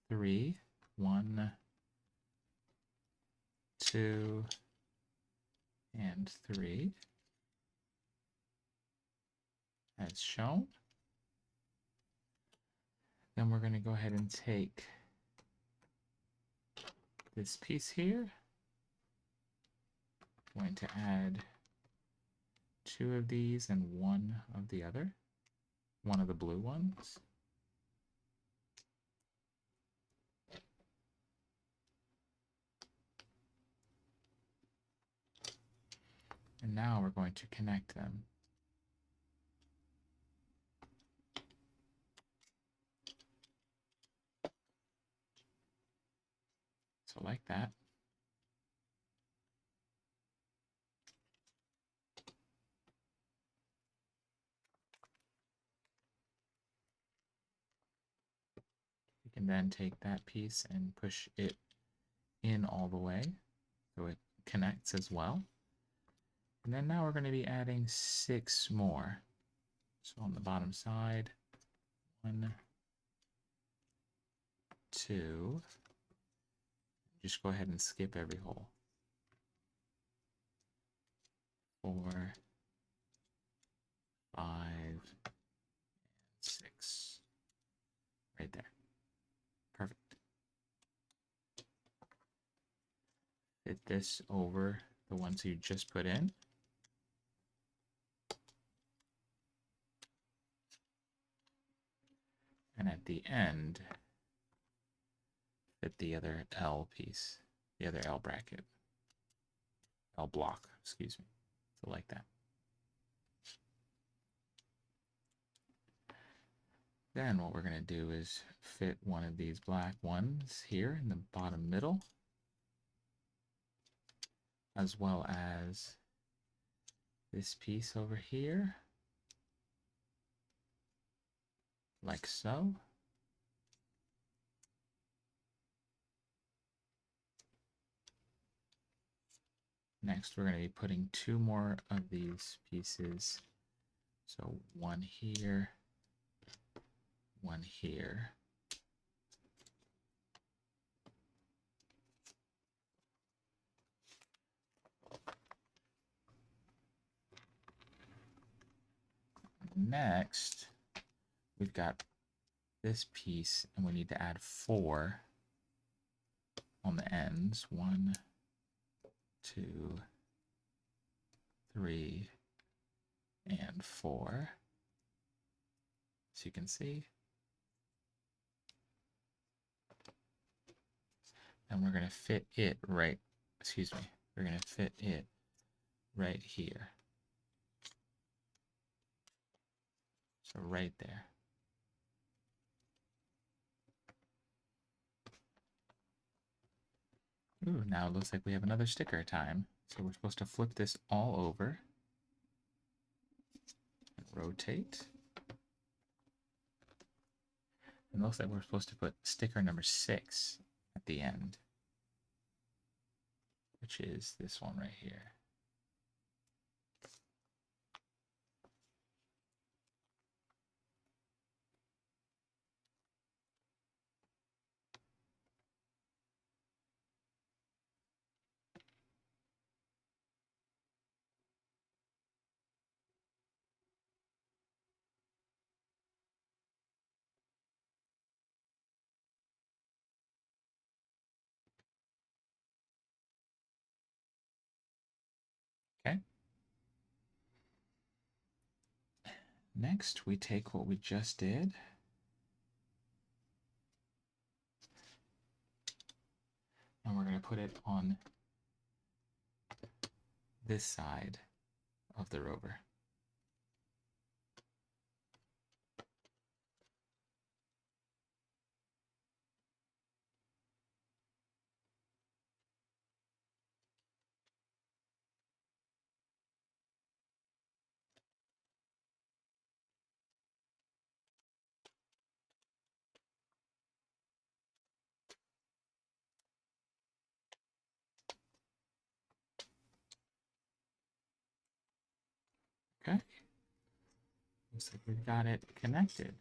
3, 1, 2, and 3, as shown. Then we're going to go ahead and take this piece here. I'm going to add 2 of these and 1 of the other, 1 of the blue ones. And now we're going to connect them. So like that. You can then take that piece and push it in all the way so it connects as well. And then now we're going to be adding 6 more. So on the bottom side, 1, 2. Just go ahead and skip every hole. 4, 5, 6. Right there. Perfect. Fit this over the ones you just put in. And at the end, fit the other L piece, the other L bracket, L block, excuse me. So like that. Then what we're going to do is fit one of these black ones here in the bottom middle, as well as this piece over here, like so. Next, we're going to be putting 2 more of these pieces. So 1 here, 1 here. Next, we've got this piece, and we need to add 4 on the ends. 1, 2, 3, and 4. As you can see. And we're going to fit it right, we're going to fit it right here. So right there. Ooh, now it looks like we have another sticker time. So we're supposed to flip this all over and rotate. And it looks like we're supposed to put sticker number 6 at the end, which is this one right here. Next, we take what we just did and we're going to put it on this side of the rover. Okay. Looks like we've got it connected.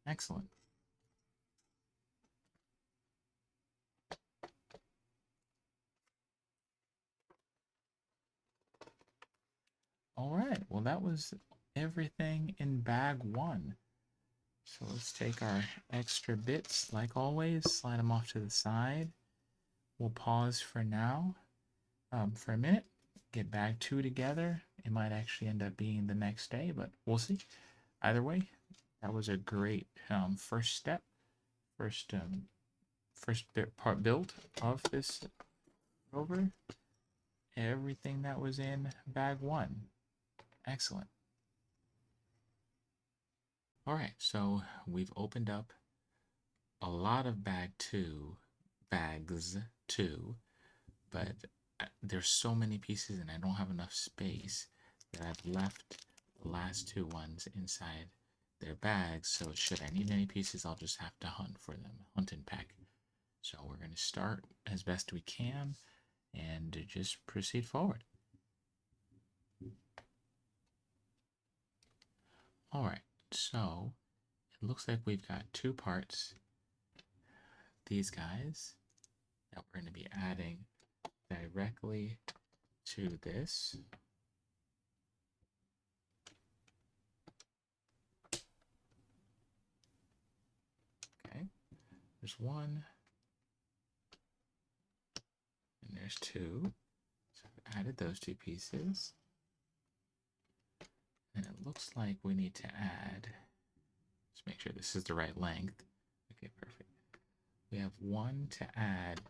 Excellent. All right. Well, that was everything in bag one. So let's take our extra bits, like always, slide them off to the side. We'll pause for now, for a minute, get bag two together. It might actually end up being the next day, but we'll see. Either way, that was a great first step, first part build of this rover. Everything that was in bag one. Excellent. All right, so we've opened up a lot of bags two, but there's so many pieces and I don't have enough space that I've left the last two ones inside their bags. So should I need any pieces, I'll just have to hunt for them, hunt and peck. So we're going to start as best we can and just proceed forward. All right, so it looks like we've got two parts. These guys that we're going to be adding directly to this. Okay, there's one, and there's two. So I've added those two pieces. And it looks like we need to add, let's make sure this is the right length. Okay, perfect. We have one to add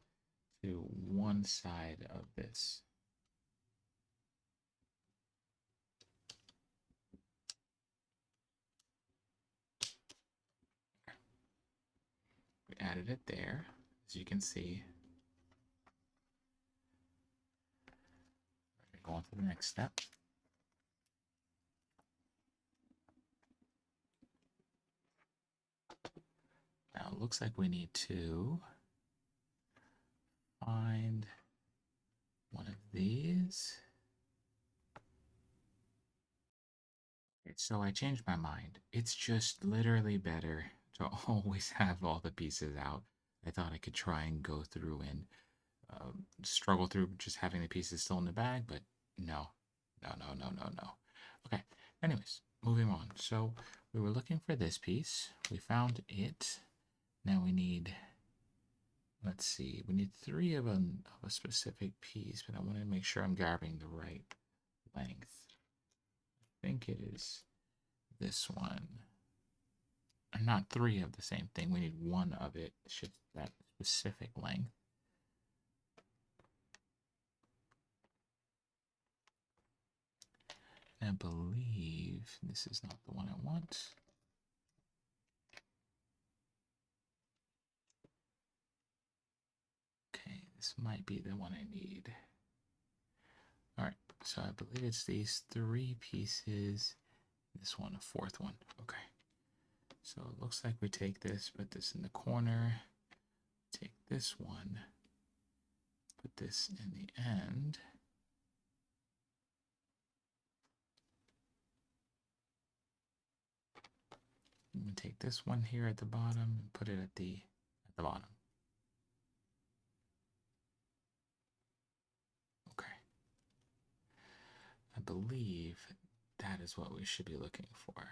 to one side of this. We added it there, as you can see. We're going to go on to the next step. Now it looks like we need to find one of these. Okay, so I changed my mind. It's just literally better to always have all the pieces out. I thought I could try and go through and struggle through just having the pieces still in the bag, but no, no. Okay, anyways, moving on. So we were looking for this piece. We found it. Now we need, let's see, we need three of a specific piece, but I want to make sure I'm grabbing the right length. I think it is this one. And not three of the same thing. We need one of it. It's just that specific length. I believe this is not the one I want. Okay, this might be the one I need. All right, so I believe it's these three pieces. This one, a fourth one. Okay. So it looks like we take this, put this in the corner. Take this one, put this in the end. I'm gonna take this one here at the bottom and put it at the bottom. Okay. I believe that is what we should be looking for.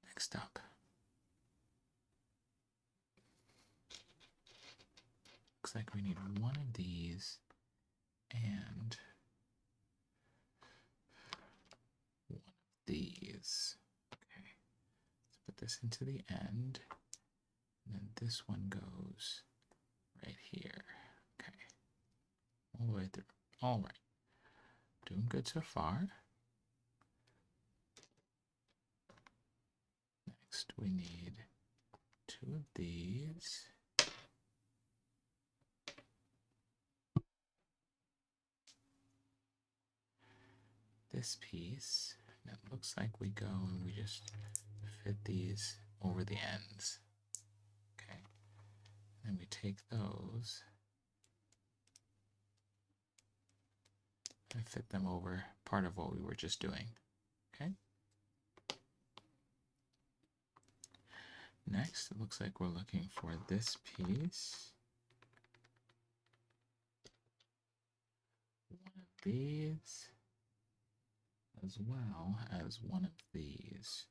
Next up. Looks like we need one of these and is. Okay, let's put this into the end. And then this one goes right here. Okay, all the way through. All right, doing good so far. Next, we need 2 of these. This piece, and it looks like we go and we just fit these over the ends. Okay, and we take those and fit them over part of what we were just doing. Okay. Next, it looks like we're looking for this piece. One of these, as well as one of these.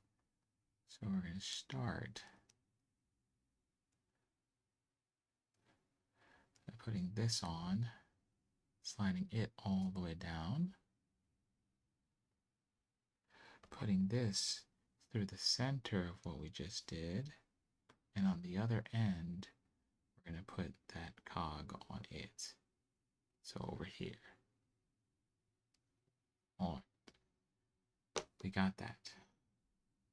So we're going to start by putting this on, sliding it all the way down, putting this through the center of what we just did, and on the other end, we're going to put that cog on it. So over here. All right, we got that.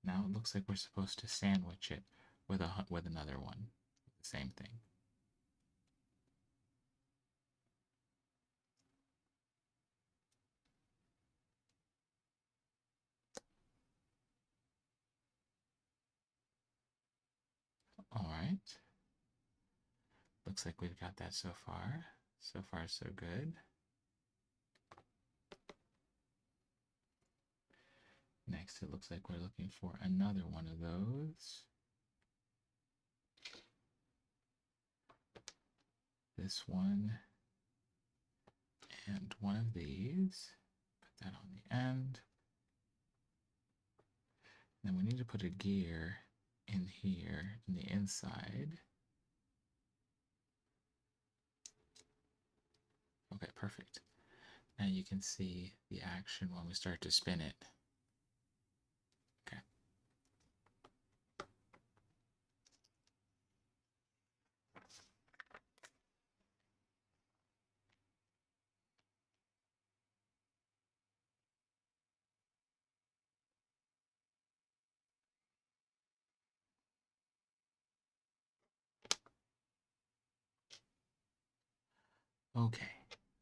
Now it looks like we're supposed to sandwich it with another one. The same thing. All right. Looks like we've got that so far. So far, so good. Next, it looks like we're looking for another one of those. This one and one of these. Put that on the end. Then we need to put a gear in here in the inside. Okay, perfect. Now you can see the action when we start to spin it. Okay. Okay,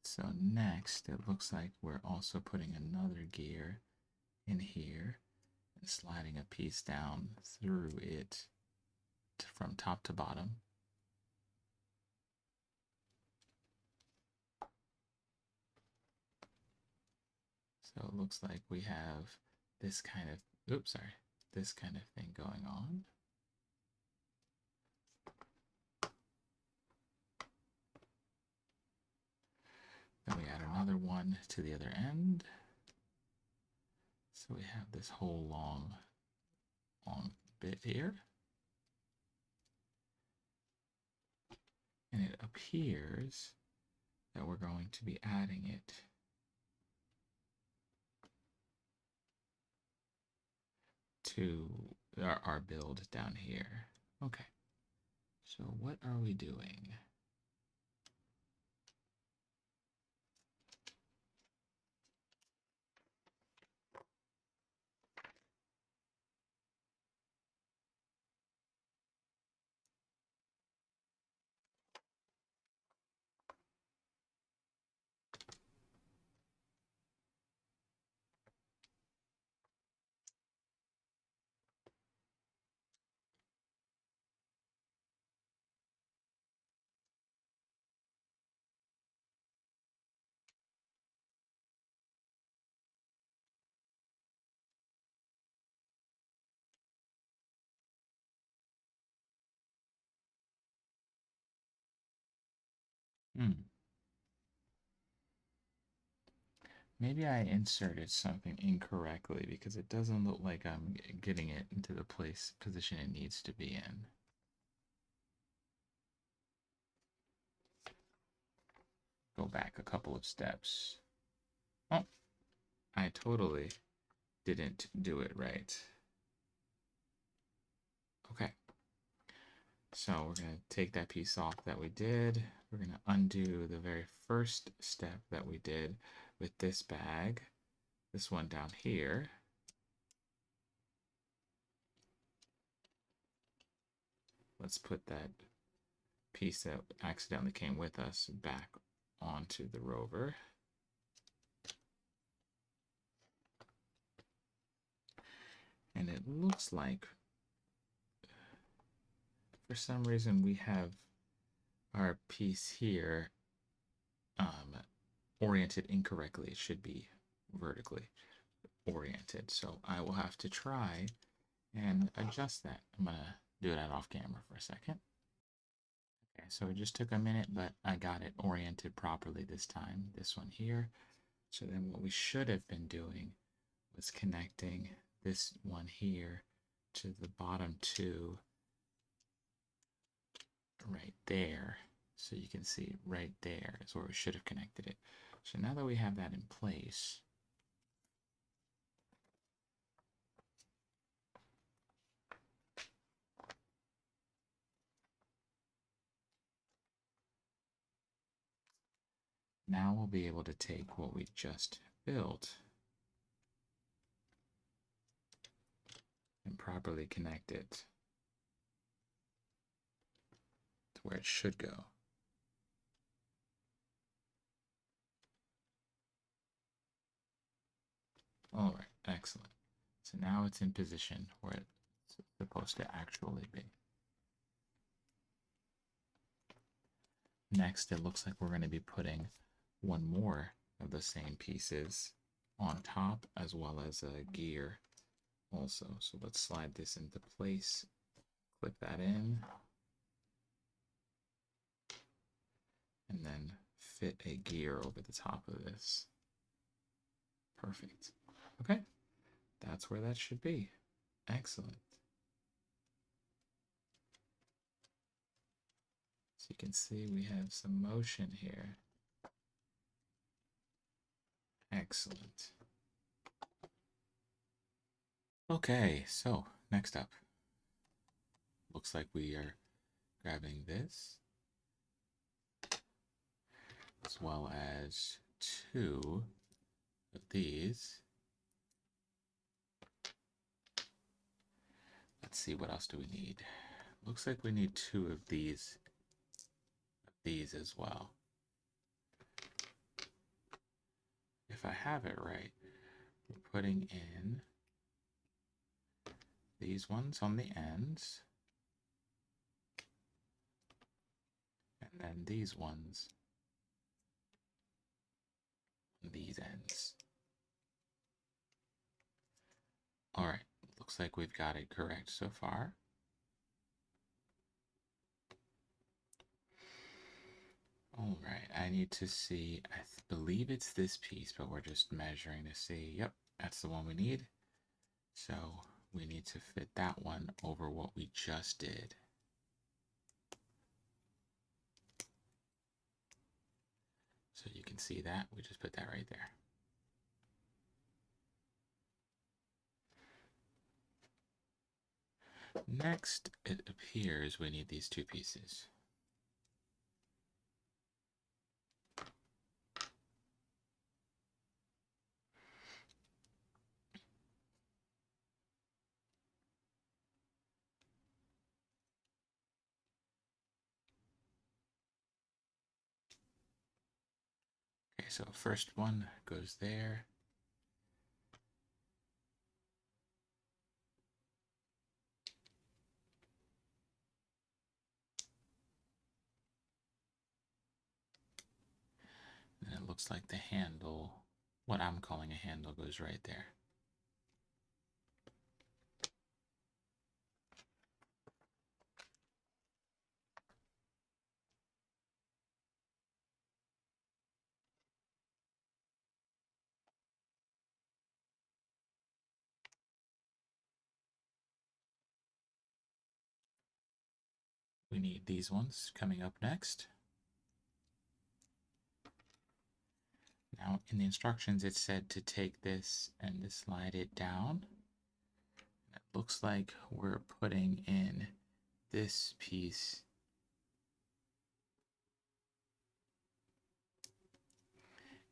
so next it looks like we're also putting another gear in here and sliding a piece down through it from top to bottom. So it looks like we have this kind of, this kind of thing going on. Then we add another one to the other end. So we have this whole long bit here. And it appears that we're going to be adding it to our build down here. Okay, so what are we doing? Maybe I inserted something incorrectly because it doesn't look like I'm getting it into the position it needs to be in. Go back a couple of steps. Oh, I totally didn't do it right. Okay, so we're going to take that piece off that we did. We're going to undo the very first step that we did with this bag. This one down here. Let's put that piece that accidentally came with us back onto the rover. And it looks like for some reason we have our piece here oriented incorrectly. It should be vertically oriented. So I will have to try and adjust that. I'm going to do that off camera for a second. Okay, so it just took a minute, but I got it oriented properly this time, this one here. So then what we should have been doing was connecting this one here to the bottom two right there. So you can see right there is where we should have connected it. So now that we have that in place, now we'll be able to take what we just built and properly connect it to where it should go. All right, excellent. So now it's in position where it's supposed to actually be. Next, it looks like we're going to be putting one more of the same pieces on top, as well as a gear also. So let's slide this into place, clip that in, and then fit a gear over the top of this. Perfect. Okay, that's where that should be. Excellent. So you can see we have some motion here. Excellent. Okay, so next up, looks like we are grabbing this as well as two of these. Let's see, what else do we need? Looks like we need two of these as well. If I have it right, we're putting in these ones on the ends, and then these ones on these ends. All right, looks like we've got it correct so far. All right, I need to see, I believe it's this piece, but we're just measuring to see, yep, that's the one we need. So we need to fit that one over what we just did. So you can see that, we just put that right there. Next, it appears we need these two pieces. Okay, so first one goes there. And it looks like the handle, what I'm calling a handle, goes right there. We need these ones coming up next. Now, in the instructions, it said to take this and to slide it down. It looks like we're putting in this piece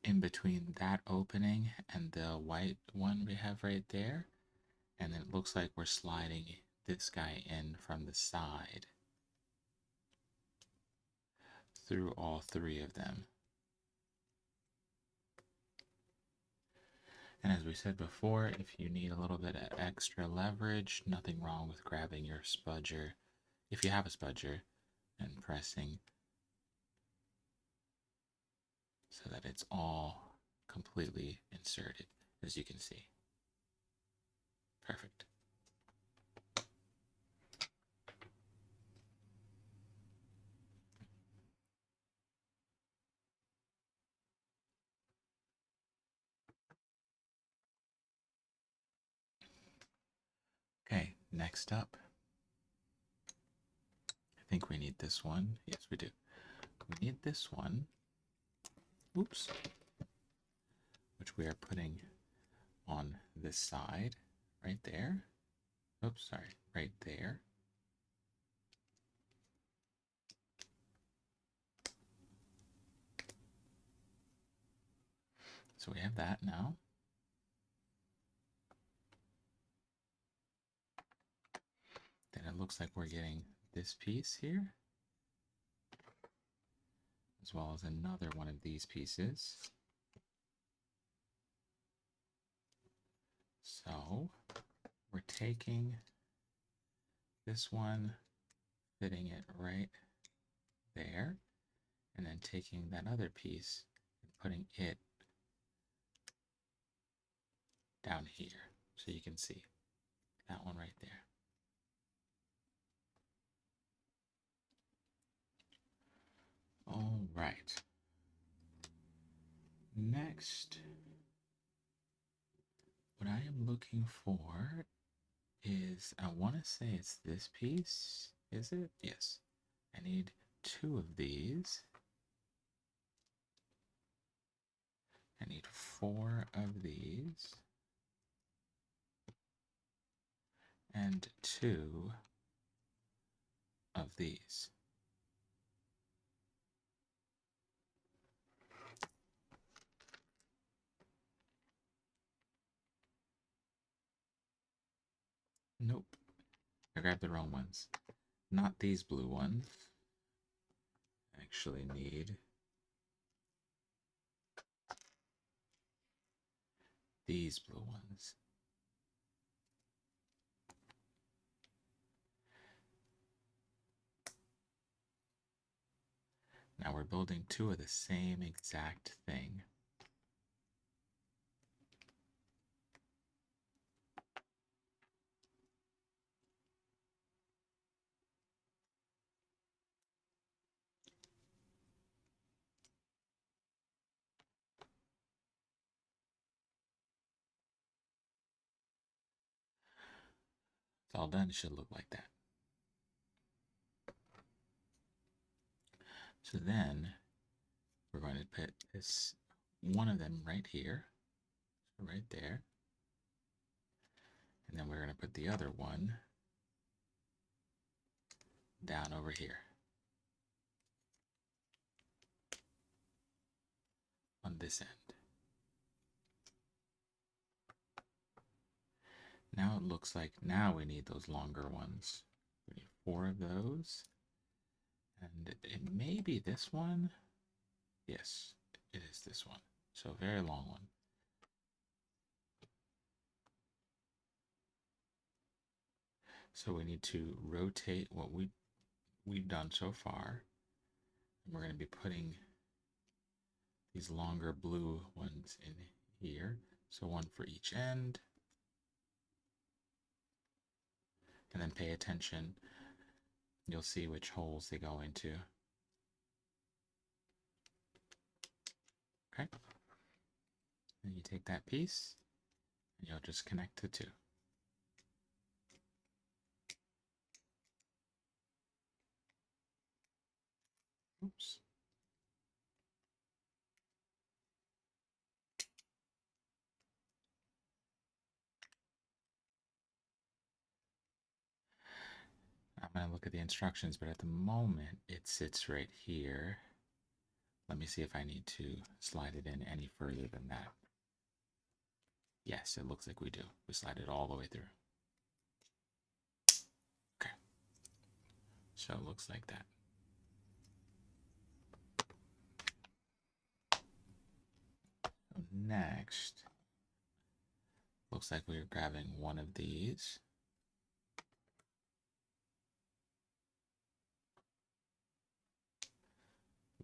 in between that opening and the white one we have right there. And then it looks like we're sliding this guy in from the side through all three of them. And as we said before, if you need a little bit of extra leverage, nothing wrong with grabbing your spudger, if you have a spudger, and pressing so that it's all completely inserted, as you can see. Perfect. Okay, next up, I think we need this one. Yes, we do. We need this one. Oops. Which we are putting on this side, right there. Oops, sorry, right there. So we have that now. Then it looks like we're getting this piece here, as well as another one of these pieces. So we're taking this one, fitting it right there, and then taking that other piece and putting it down here. So you can see that one right there. All right. Next, what I am looking for is, I want to say it's this piece. Is it? Yes. I need two of these. I need four of these. And two of these. Nope. I grabbed the wrong ones. Not these blue ones. I actually need these blue ones. Now we're building two of the same exact thing. It's all done. It should look like that. So then we're going to put this one of them right here, so right there. And then we're going to put the other one down over here on this end. Now it looks like now we need those longer ones. We need four of those. And it may be this one. Yes, it is this one. So a very long one. So we need to rotate what we've done so far. And we're going to be putting these longer blue ones in here. So one for each end. And then pay attention. You'll see which holes they go into. Okay. And you take that piece and you'll just connect the two. Oops. I'm going to look at the instructions, but at the moment it sits right here. Let me see if I need to slide it in any further than that. Yes, it looks like we do. We slide it all the way through. Okay. So it looks like that. So next, looks like we're grabbing one of these.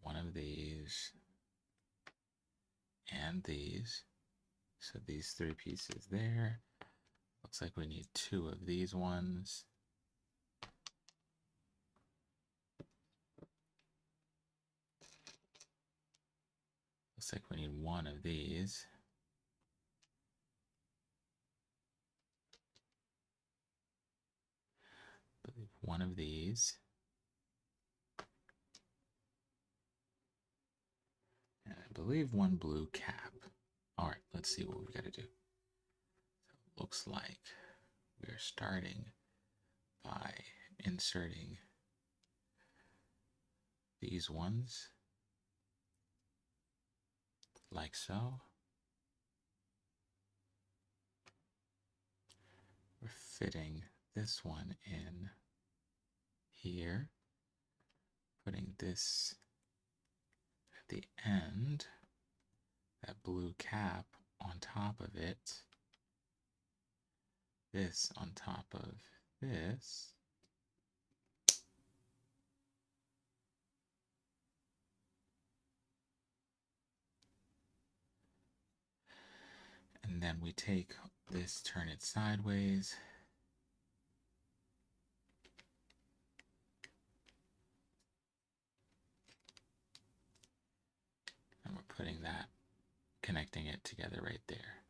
One of these. And these. So these three pieces there. Looks like we need two of these ones. Looks like we need one of these. I believe one of these. And I believe one blue cap. All right, let's see what we got to do. So it looks like we're starting by inserting these ones like so. We're fitting this one in here, putting this at the end, that blue cap on top of it, this on top of this, and then we take this, turn it sideways, and we're putting that, connecting it together right there.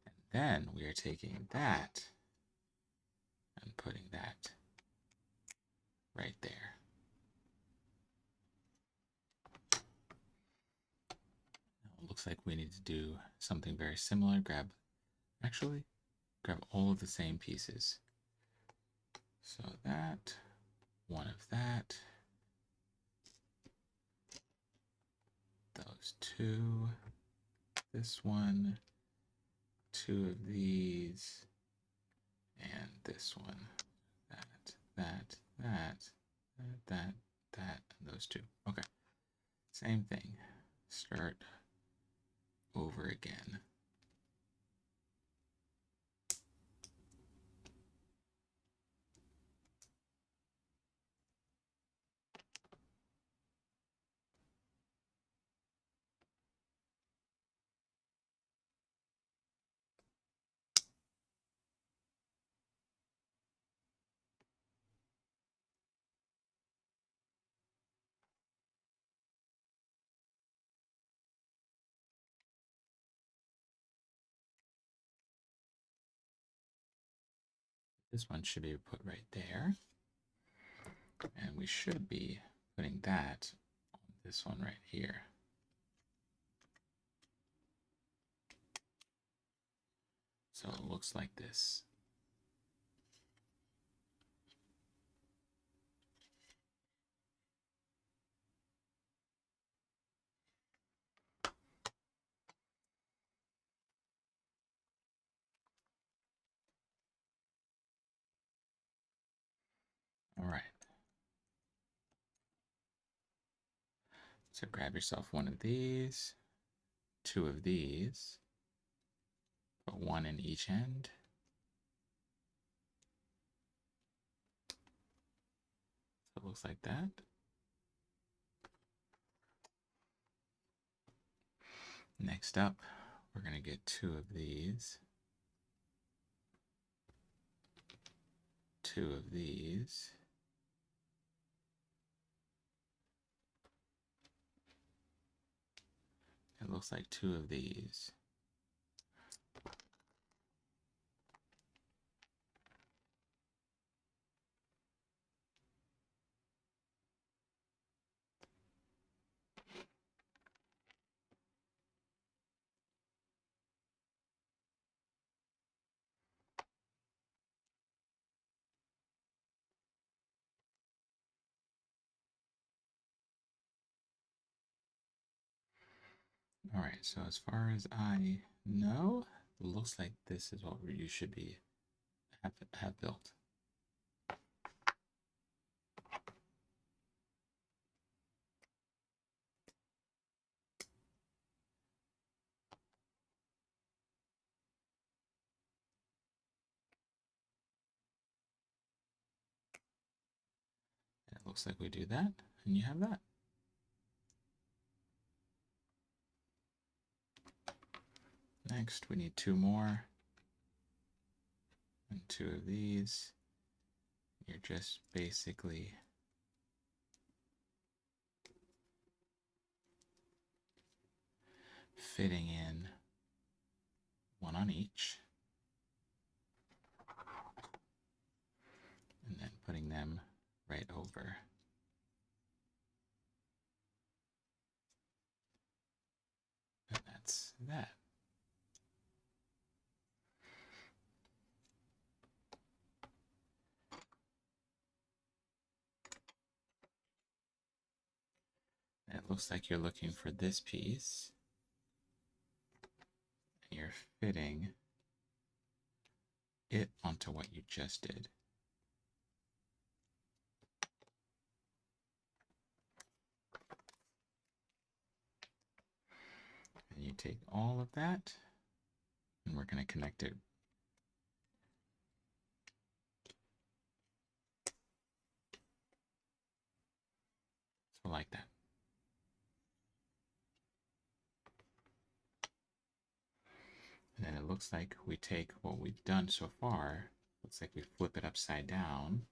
And then we are taking that and putting that right there. Now it looks like we need to do something very similar. Grab all of the same pieces. So that, one of that, those two, this one, two of these, and this one. That, and those two. Okay. Same thing. Start over again. This one should be put right there. And we should be putting that on this one right here. So it looks like this. All right. So grab yourself one of these, two of these, put one in each end. So it looks like that. Next up, we're going to get two of these, two of these. It looks like two of these. All right, so as far as I know, it looks like this is what you should be have built. It looks like we do that, and you have that. Next, we need two more, and two of these. You're just basically fitting in one on each, and then putting them right over. And that's that. It looks like you're looking for this piece. And you're fitting it onto what you just did. And you take all of that, and we're going to connect it. So like that. And then it looks like we take what we've done so far, looks like we flip it upside down.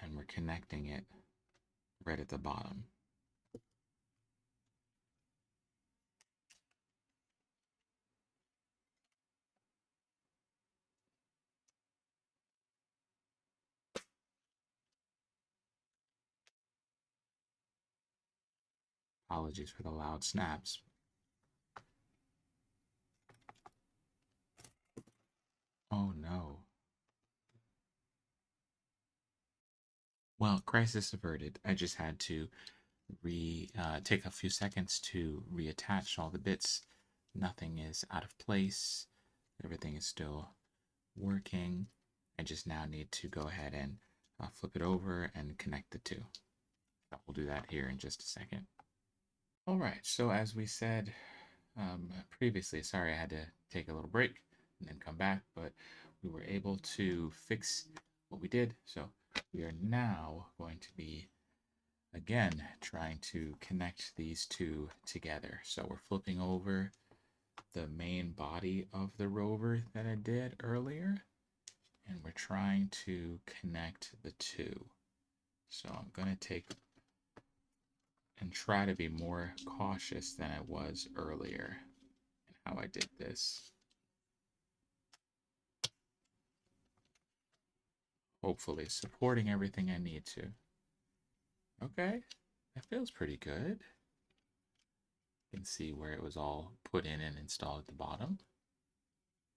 And we're connecting it right at the bottom. Apologies for the loud snaps. Oh no. Well, crisis averted. I just had to take a few seconds to reattach all the bits. Nothing is out of place. Everything is still working. I just now need to go ahead and flip it over and connect the two. We'll do that here in just a second. All right, so as we said previously, sorry I had to take a little break and then come back, but we were able to fix what we did. So we are now going to be, again, trying to connect these two together. So we're flipping over the main body of the rover that I did earlier, and we're trying to connect the two. So I'm going to take and try to be more cautious than I was earlier in how I did this. Hopefully supporting everything I need to. Okay, that feels pretty good. You can see where it was all put in and installed at the bottom.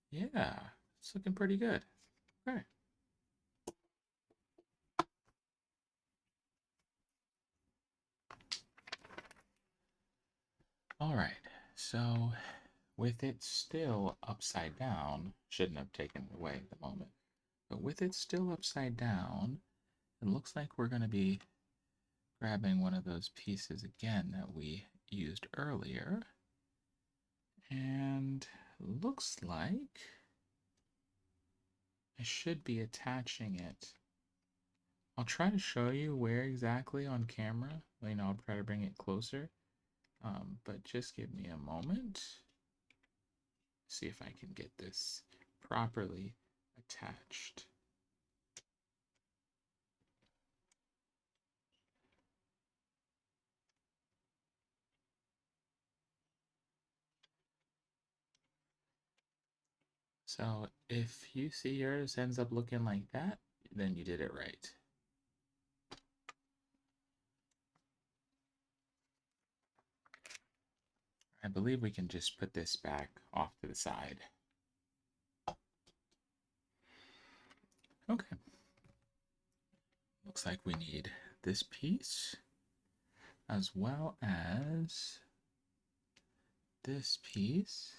Yeah, it's looking pretty good. Okay. All right, so with it still upside down, shouldn't have taken it away at the moment, but with it still upside down, it looks like we're going to be grabbing one of those pieces again that we used earlier. And looks like I should be attaching it. I'll try to show you where exactly on camera. I'll try to bring it closer. But just give me a moment. See if I can get this properly attached. So if you see yours ends up looking like that, then you did it right. I believe we can just put this back off to the side. Okay. Looks like we need this piece as well as this piece.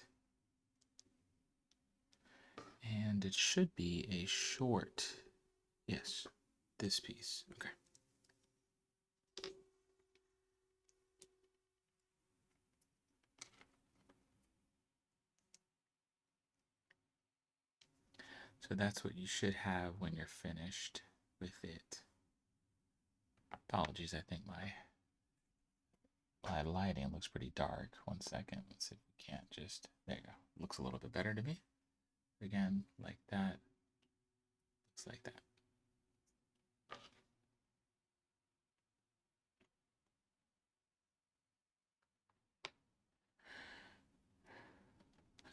And it should be a short. Yes, this piece. Okay. So that's what you should have when you're finished with it. Apologies, I think my lighting looks pretty dark. One second. Let's see if we can't just. There you go. Looks a little bit better to me. Again, like that. Looks like that.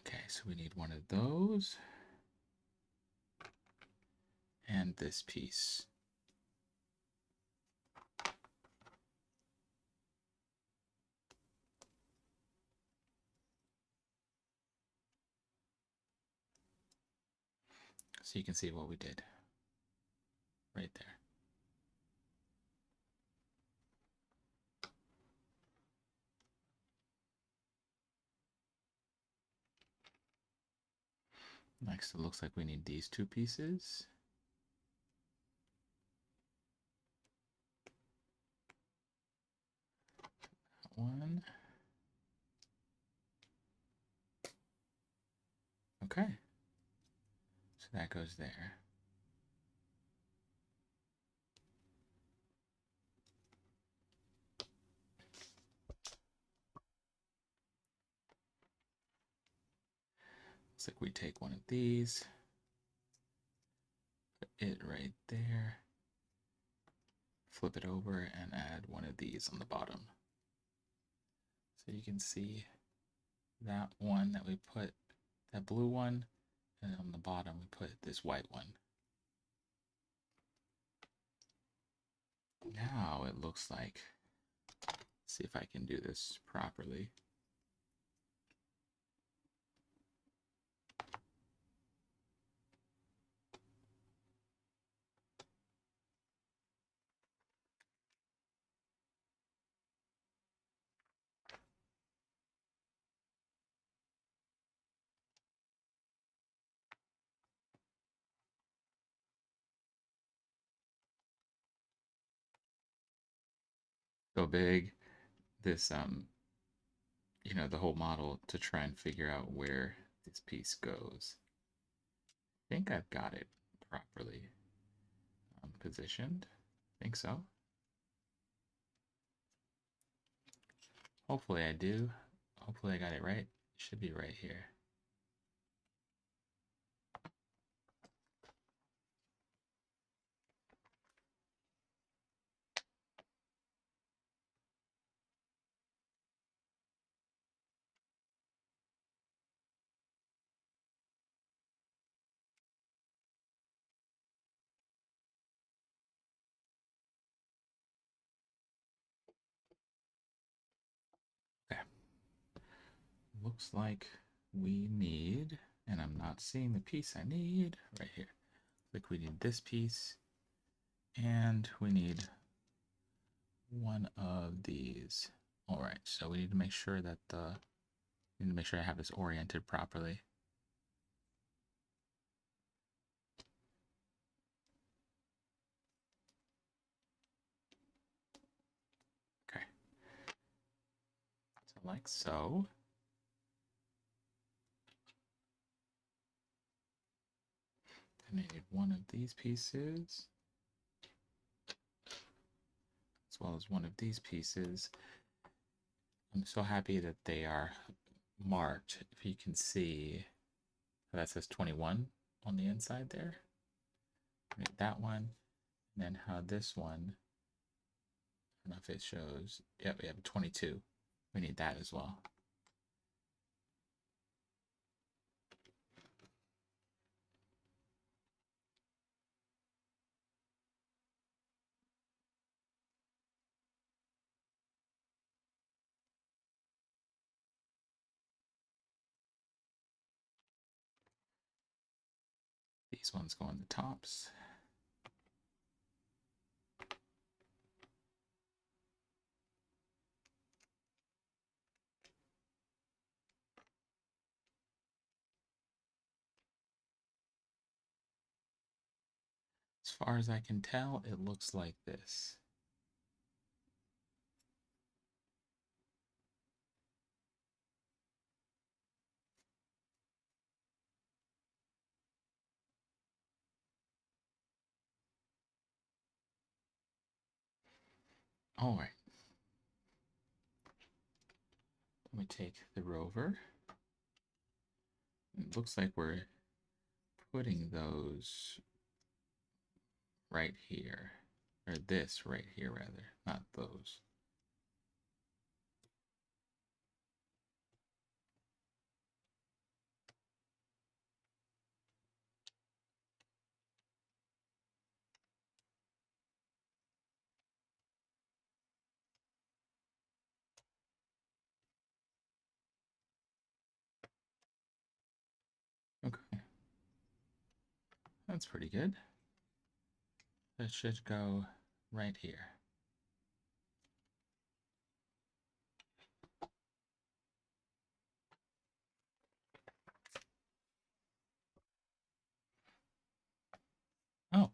Okay, so we need one of those. And this piece. So you can see what we did right there. Next, it looks like we need these two pieces. One. Okay. So that goes there. Looks like we take one of these, put it right there, flip it over, and add one of these on the bottom. So you can see that one that we put, that blue one, and on the bottom we put this white one. Now it looks like, let's see if I can do this properly. Go big, this the whole model to try and figure out where this piece goes. I think I've got it properly positioned. I think so. Hopefully I do. Hopefully I got it right. It should be right here. Okay. Looks like we need, and I'm not seeing the piece I need right here. Like we need this piece, and we need one of these. All right, so we need to make sure that I have this oriented properly. Okay. So like so. And I need one of these pieces, as well as one of these pieces. I'm so happy that they are marked. If you can see, that says 21 on the inside there. We need that one. And then how this one, I don't know if it shows. Yep, we have a 22. We need that as well. These ones go on the tops. As far as I can tell, it looks like this. All right. We take the rover. It looks like we're putting those right here. Or this right here, rather. Not those. Okay. That's pretty good. That should go right here. Oh,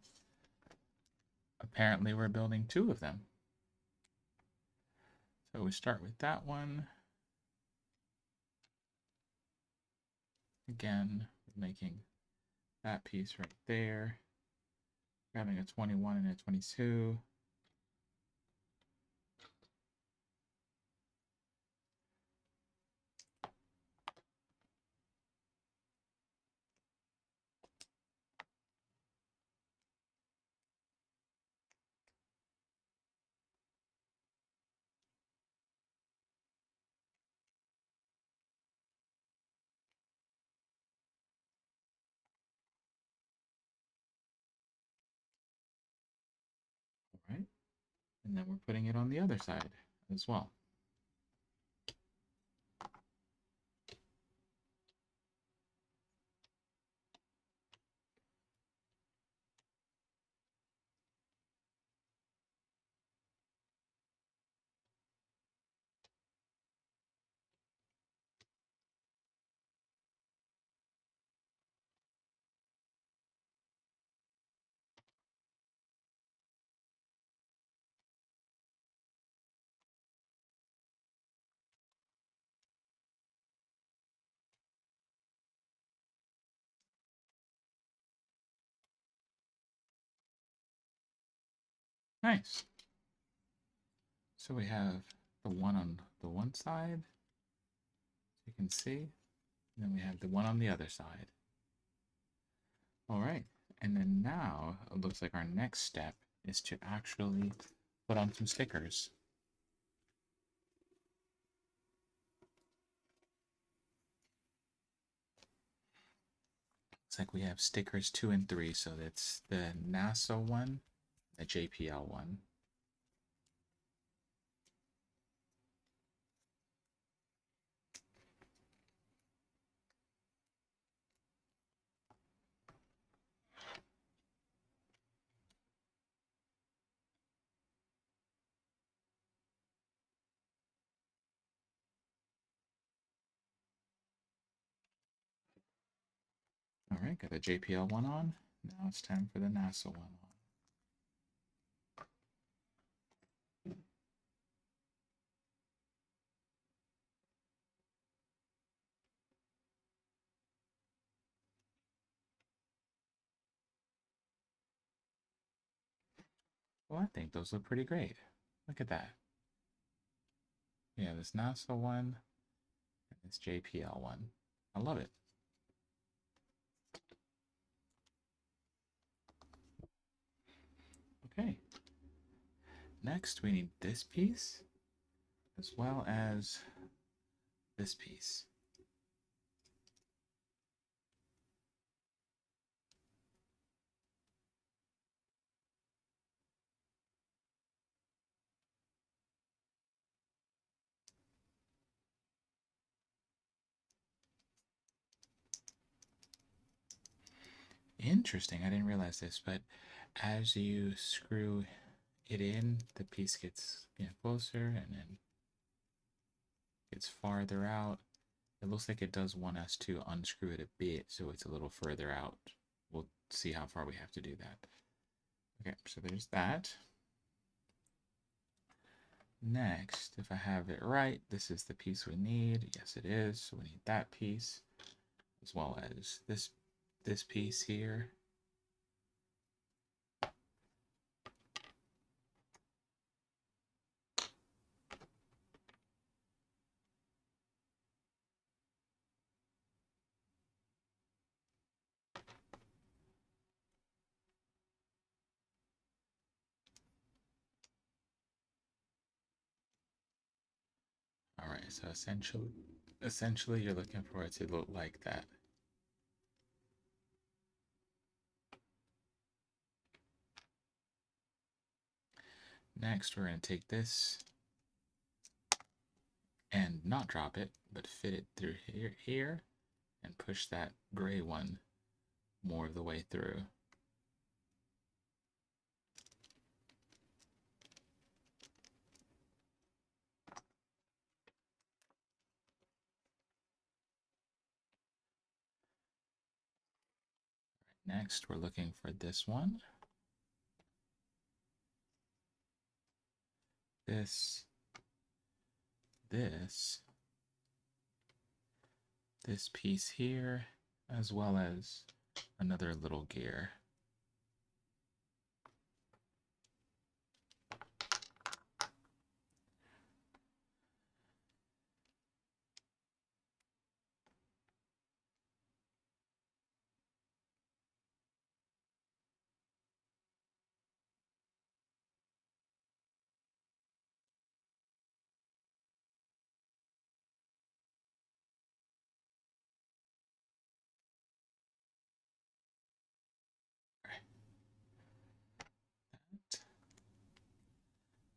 apparently we're building two of them. So we start with that one. Again, making that piece right there. Grabbing a 21 and a 22. All right. And then we're putting it on the other side as well. Nice. So we have the one on the one side, you can see, and then we have the one on the other side. All right, and then now it looks like our next step is to actually put on some stickers. Looks like we have stickers 2 and 3, so that's the NASA one, the JPL one. All right, got the JPL one on. Now it's time for the NASA one on. Well, I think those look pretty great. Look at that. Yeah, this NASA one and this JPL one. I love it. Okay. Next, we need this piece as well as this piece. Interesting. I didn't realize this, but as you screw it in, the piece gets closer and then gets farther out. It looks like it does want us to unscrew it a bit so it's a little further out. We'll see how far we have to do that. Okay, so there's that. Next, if I have it right, this is the piece we need. Yes, it is. So we need that piece as well as this piece here. All right, so essentially you're looking for it to look like that. Next, we're going to take this and not drop it, but fit it through here and push that gray one more of the way through. Next, we're looking for this one. This piece here, as well as another little gear.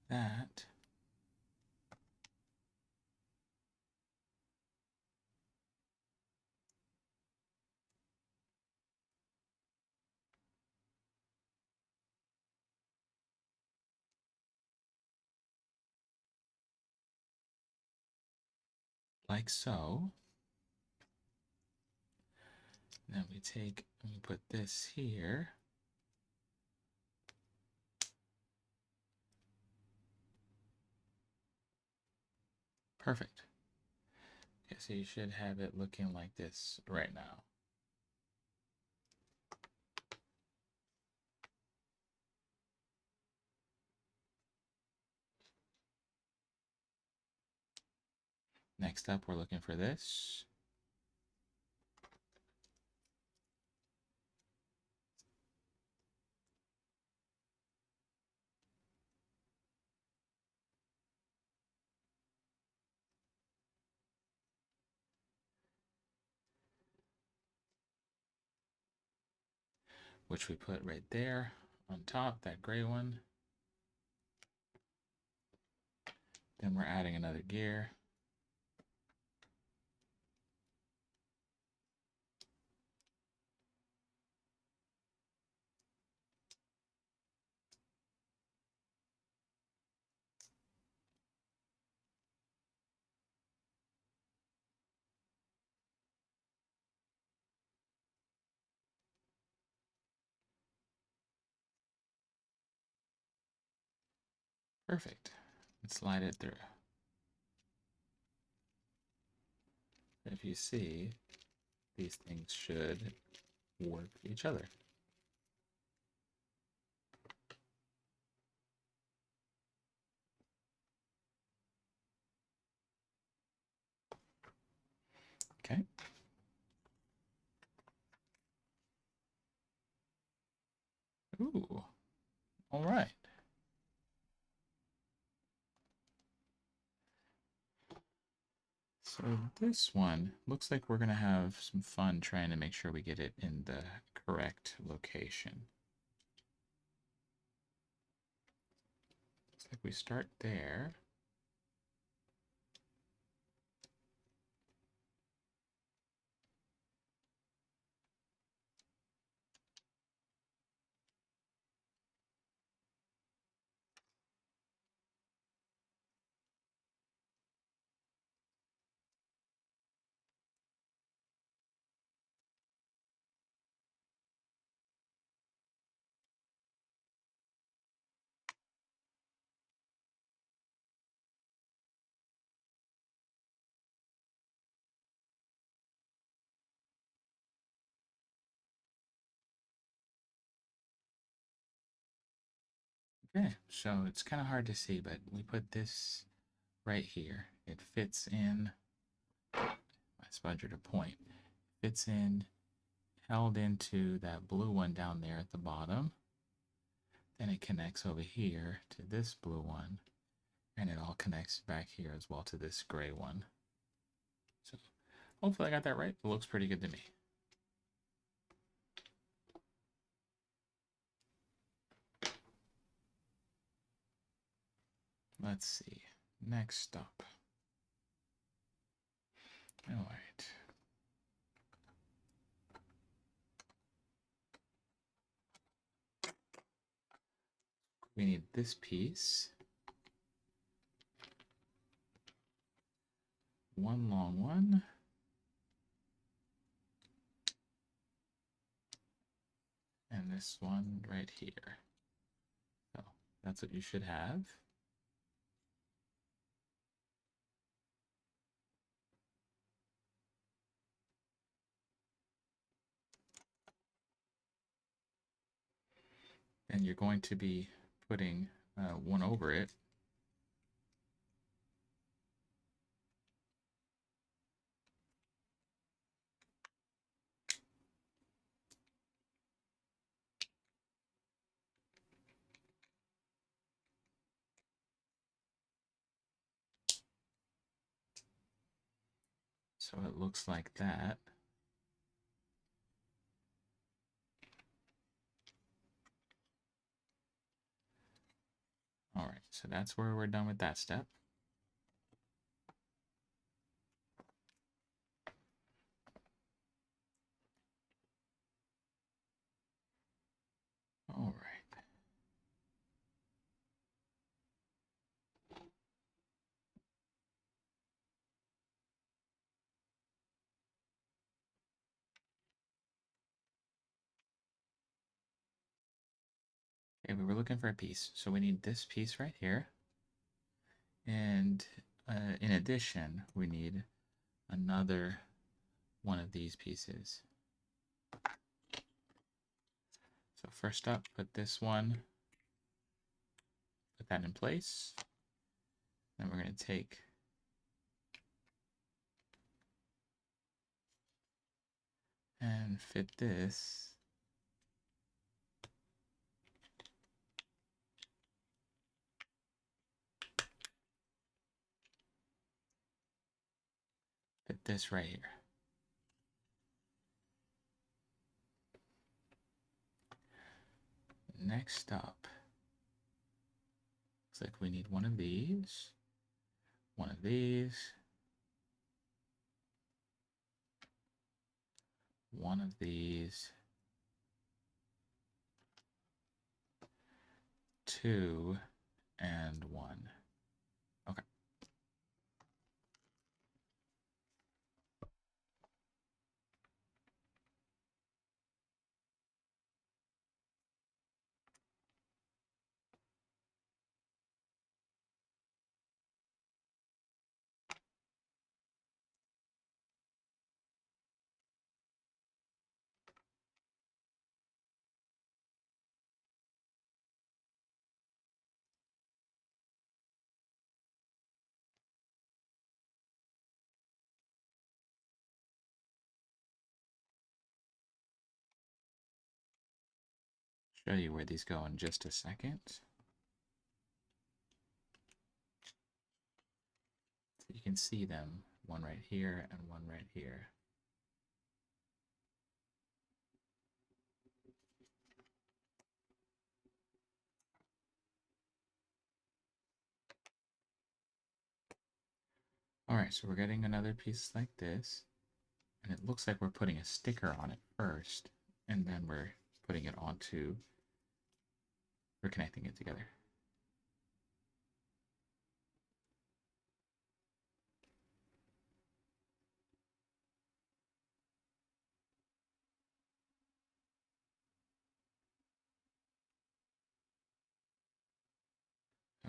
That. Like so. Then we take and we put this here. Perfect. Okay, so you should have it looking like this right now. Next up, we're looking for this. Which we put right there on top, that gray one. Then we're adding another gear. Perfect. And slide it through. If you see, these things should work for each other. Okay. Ooh. All right. So this one looks like we're going to have some fun trying to make sure we get it in the correct location. Looks like we start there. Okay, so it's kind of hard to see, but we put this right here. It fits in, my spudger to point, fits in, held into that blue one down there at the bottom. Then it connects over here to this blue one, and it all connects back here as well to this gray one. So hopefully I got that right. It looks pretty good to me. Let's see. Next up. All right. We need this piece. One long one. And this one right here. So that's what you should have. And you're going to be putting one over it. So it looks like that. All right, so that's where we're done with that step. All right. Okay, we were looking for a piece. So we need this piece right here. And in addition, we need another one of these pieces. So first up, put this one, put that in place. Then we're going to take and fit this. Fit this right here. Next up, looks like we need one of these, one of these, one of these, two, and one. Okay. Show you where these go in just a second. So you can see them, one right here and one right here. All right, so we're getting another piece like this, and it looks like we're putting a sticker on it first, and then we're putting it onto, we're connecting it together.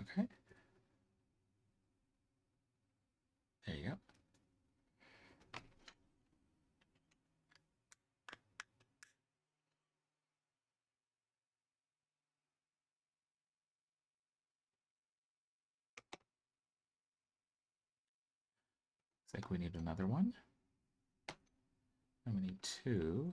Okay. There you go. Looks like we need another one. And we need two.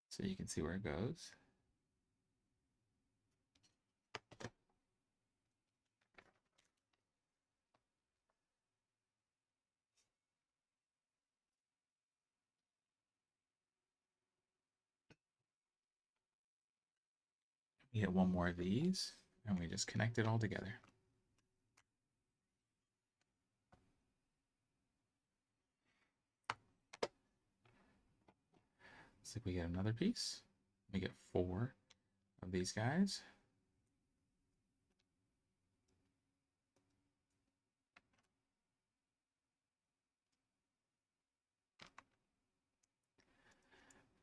So you can see where it goes. We get one more of these, and we just connect it all together. Looks like we get another piece. We get 4 of these guys.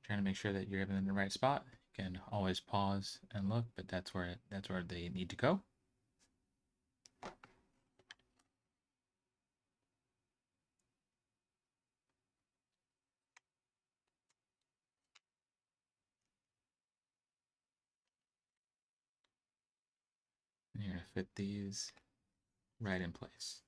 Trying to make sure that you're in the right spot. You can always pause and look, but that's where they need to go. And you're going to fit these right in place.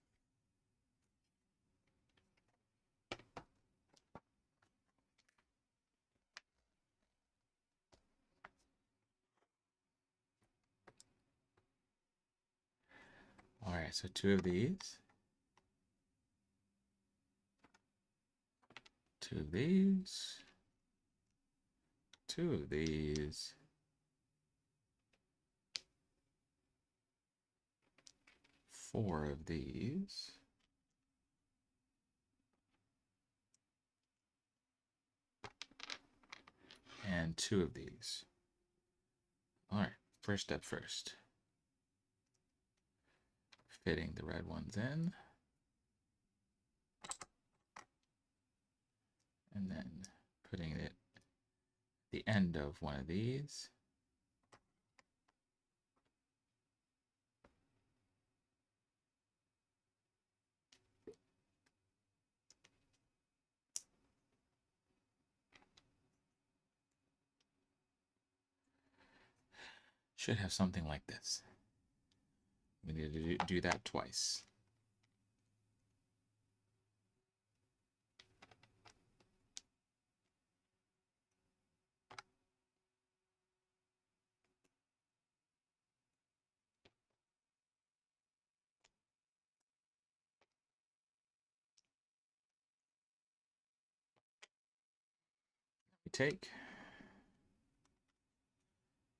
All right, so 2 of these. 2 of these. 2 of these. 4 of these. And 2 of these. All right, first step first. Fitting the red ones in. And then putting it at the end of one of these. Should have something like this. We need to do that twice. We take,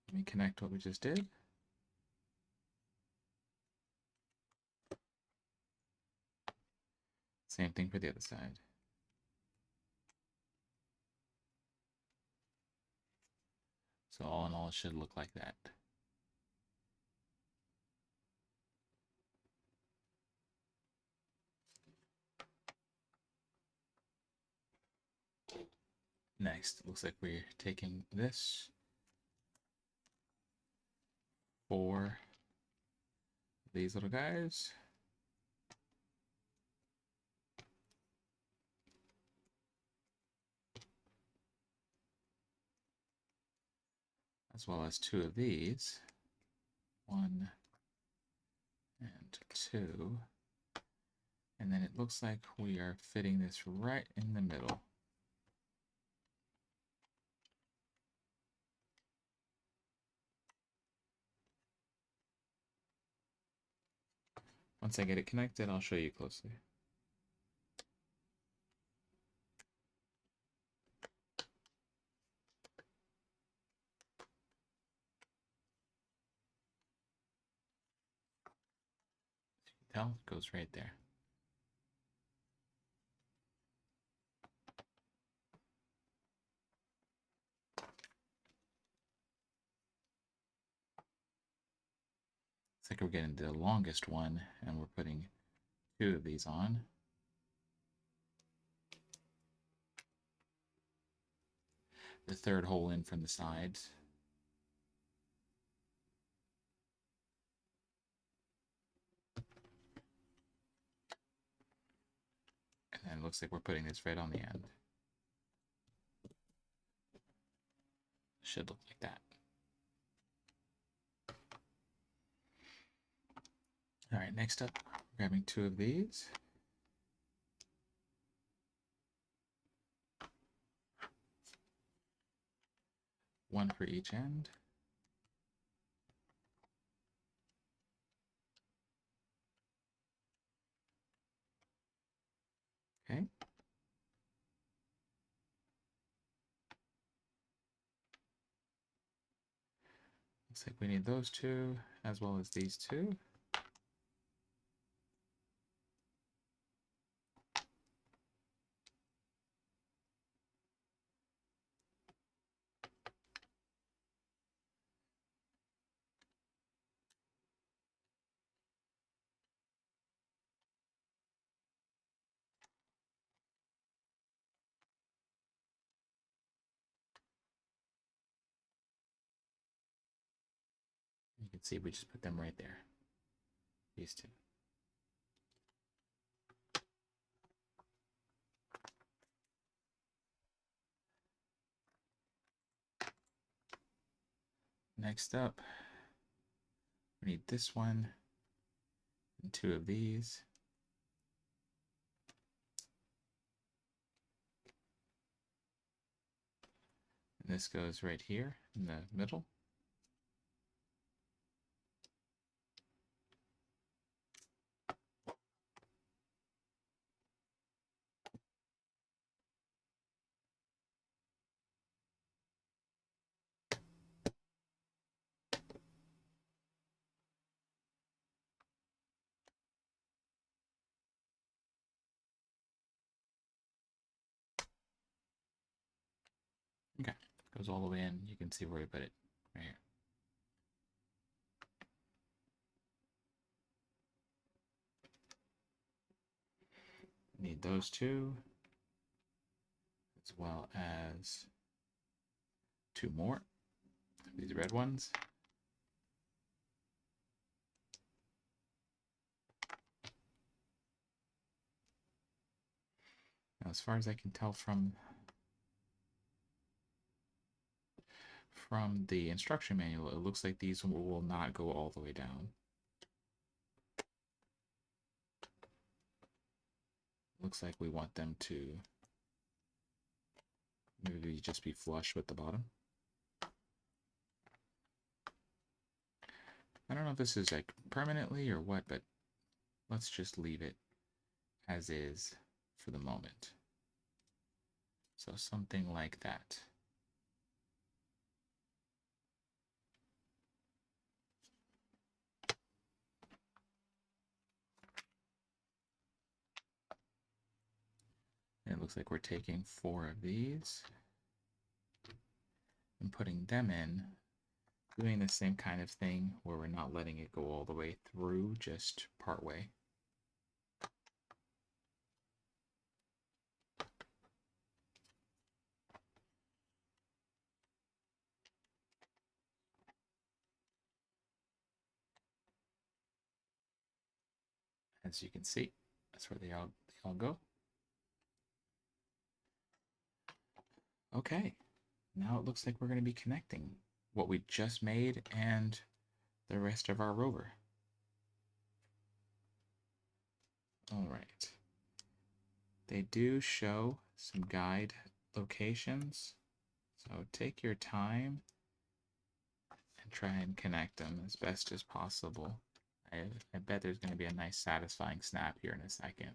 let me connect what we just did. Same thing for the other side. So all in all, it should look like that. Next, it looks like we're taking this 4 of these little guys. As well as 2 of these. 1 and 2. And then it looks like we are fitting this right in the middle. Once I get it connected, I'll show you closely. As you can tell, it goes right there. It's like we're getting the longest one, and we're putting 2 of these on. The third hole in from the sides. looks like we're putting this right on the end. Should look like that. All right, next up, grabbing 2 of these. One for each end. Okay. Looks like we need those 2 as well as these 2. You can see we just put them right there. These 2. Next up, we need this one and 2 of these. And this goes right here in the middle. Okay, goes all the way in. You can see where we put it right here. Need those 2, as well as 2 more. These red ones. Now, as far as I can tell from the instruction manual, it looks like these will not go all the way down. Looks like we want them to maybe just be flush with the bottom. I don't know if this is like permanently or what, but let's just leave it as is for the moment. So something like that. And it looks like we're taking 4 of these and putting them in, doing the same kind of thing where we're not letting it go all the way through, just part way. As you can see, that's where they all go. Okay, now it looks like we're going to be connecting what we just made and the rest of our rover. All right. They do show some guide locations, so take your time and try and connect them as best as possible. I bet there's going to be a nice satisfying snap here in a second.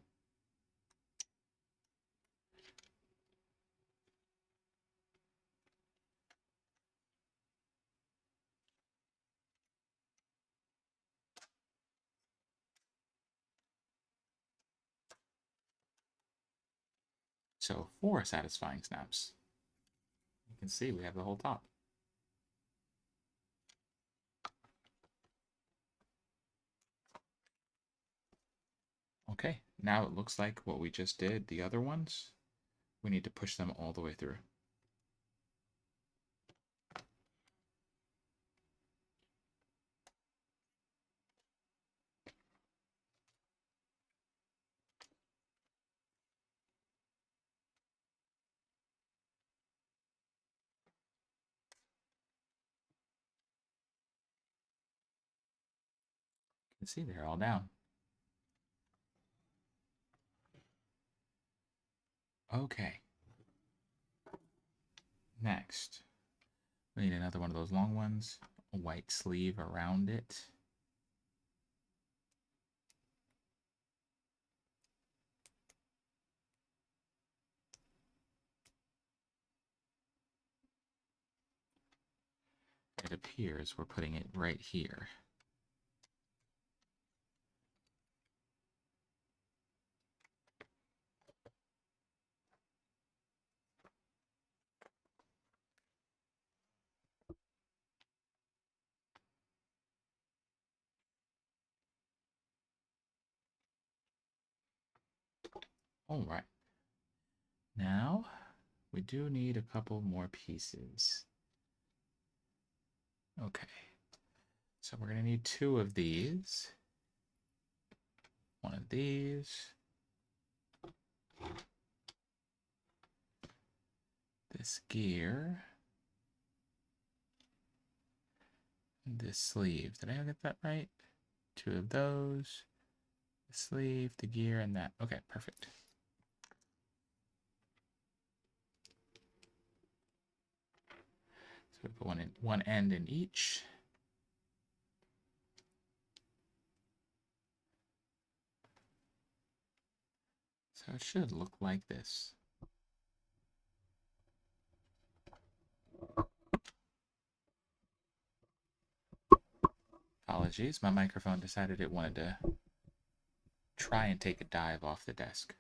So 4 satisfying snaps. You can see we have the whole top. Okay, now it looks like what we just did, the other ones, we need to push them all the way through. Let's see, they're all down. Okay. Next, we need another one of those long ones. A white sleeve around it. It appears we're putting it right here. All right. Now, we do need a couple more pieces. Okay. So we're going to need two of these. One of these. This gear. And this sleeve. Did I get that right? Two of those. The sleeve, the gear, and that. Okay, perfect. So we put one end in each. So it should look like this. Apologies, my microphone decided it wanted to try and take a dive off the desk.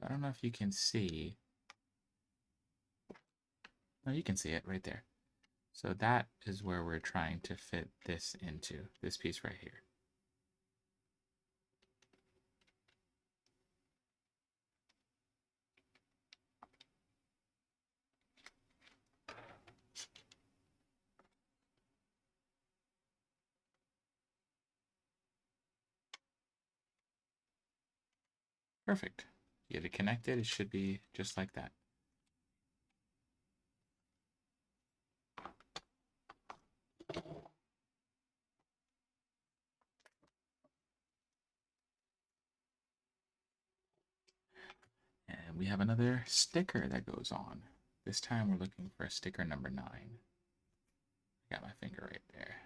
I don't know if you can see. No, you can see it right there. So that is where we're trying to fit this into, this piece right here. Perfect. You get it connected, it should be just like that. And we have another sticker that goes on. This time we're looking for sticker number 9. Got my finger right there.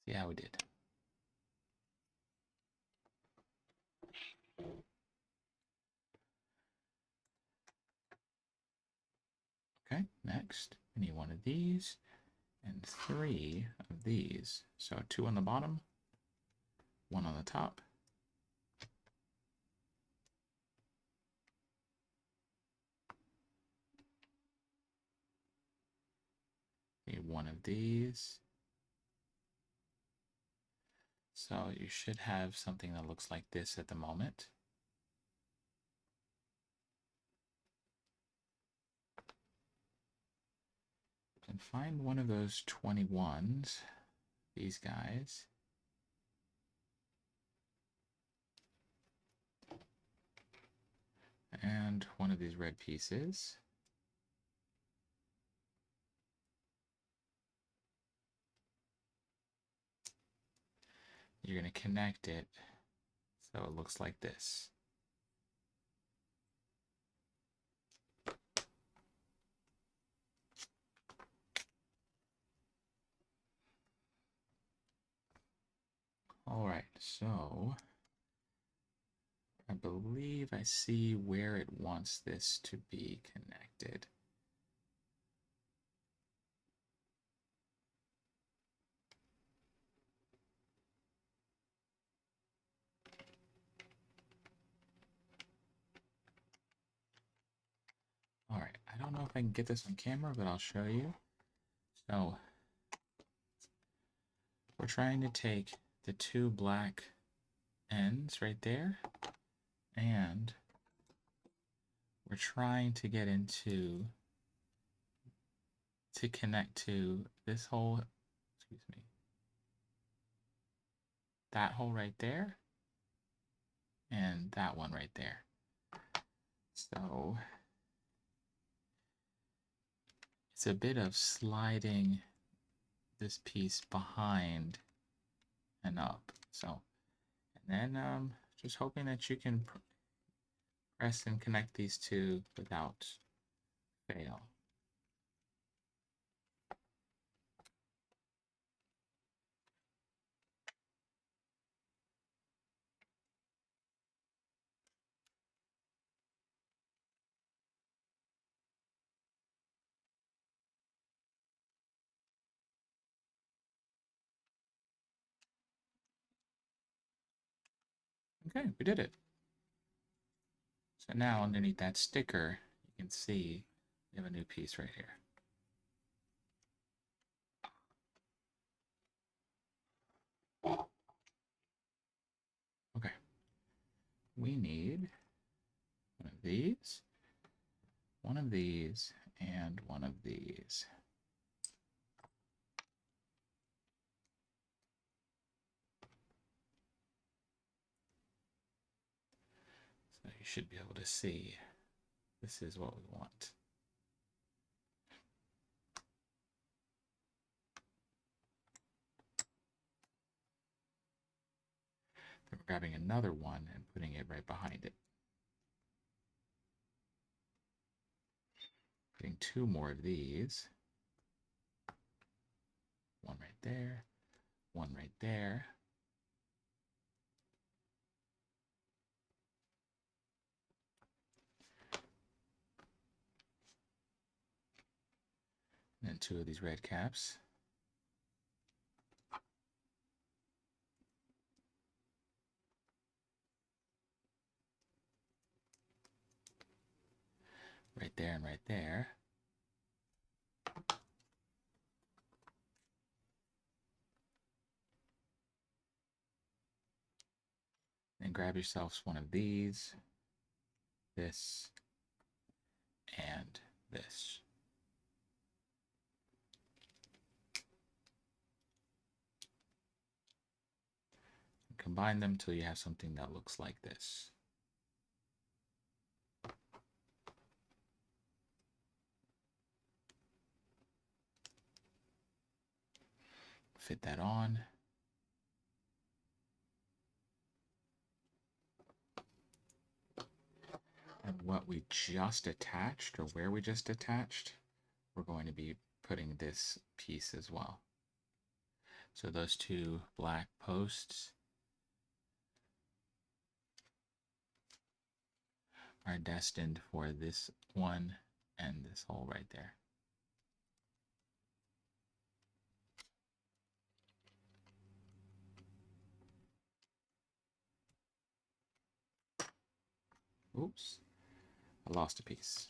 See how we did. Okay, next we need one of these and 3 of these. So 2 on the bottom, 1 on the top. Need 1 of these. So you should have something that looks like this at the moment. And find one of those 21s, these guys. And one of these red pieces. You're going to connect it so it looks like this. All right, so our believe I see where it wants this to be connected. All right, I don't know if I can get this on camera, but I'll show you. So we're trying to take the two black ends right there, and we're trying to get into to connect to this hole, excuse me, that hole right there, and that one right there. So it's a bit of sliding this piece behind and up. So, and then just hoping that you can press and connect these two without fail. Okay, we did it. So now underneath that sticker, you can see we have a new piece right here. Okay, we need one of these, one of these, and one of these. So you should be able to see this is what we want. Then we're grabbing another one and putting it right behind it. Putting two more of these. One right there, one right there. And then two of these red caps. Right there and right there. Then grab yourselves one of these, this, and this. And combine them till you have something that looks like this. Fit that on. And what we just attached, or where we just attached, we're going to be putting this piece as well. So those two black posts are destined for this one and this hole right there. Oops, I lost a piece.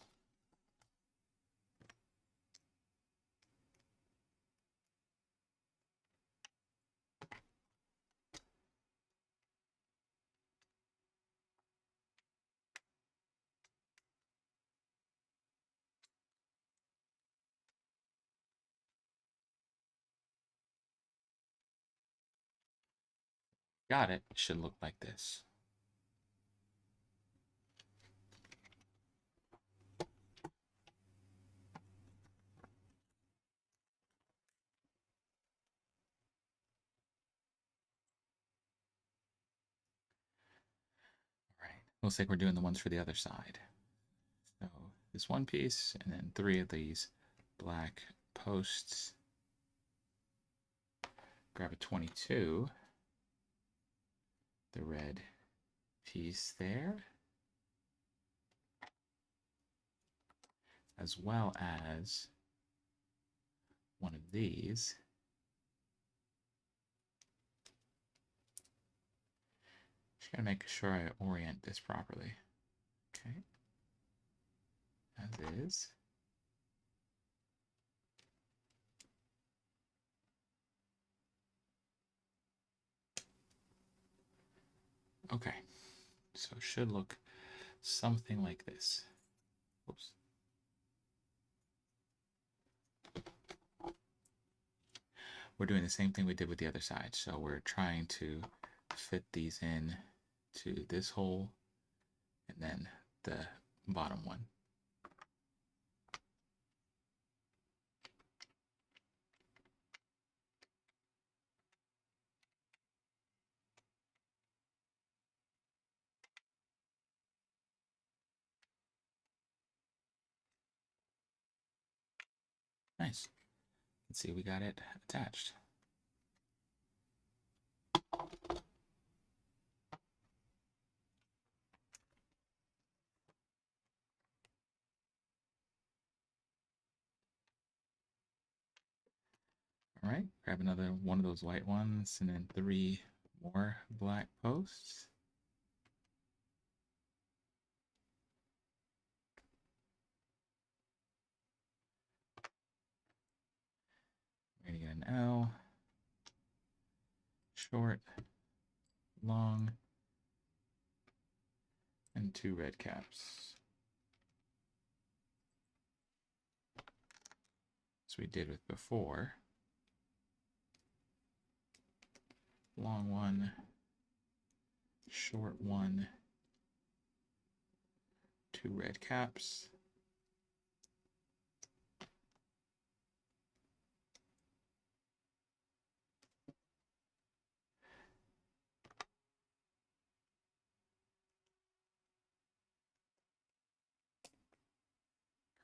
Got it. It should look like this. All right. Looks like we're doing the ones for the other side. So this one piece, and then three of these black posts. Grab a 22, the red piece there, as well as one of these. Just gotta make sure I orient this properly. Okay, as is. Okay, so it should look something like this. Oops. We're doing the same thing we did with the other side. So we're trying to fit these in to this hole and then the bottom one. Nice. Let's see, we got it attached. All right, grab another one of those white ones and then 3 more black posts. We're gonna get an L, short, long, and 2 red caps. As we did with before. Long one, short one, 2 red caps.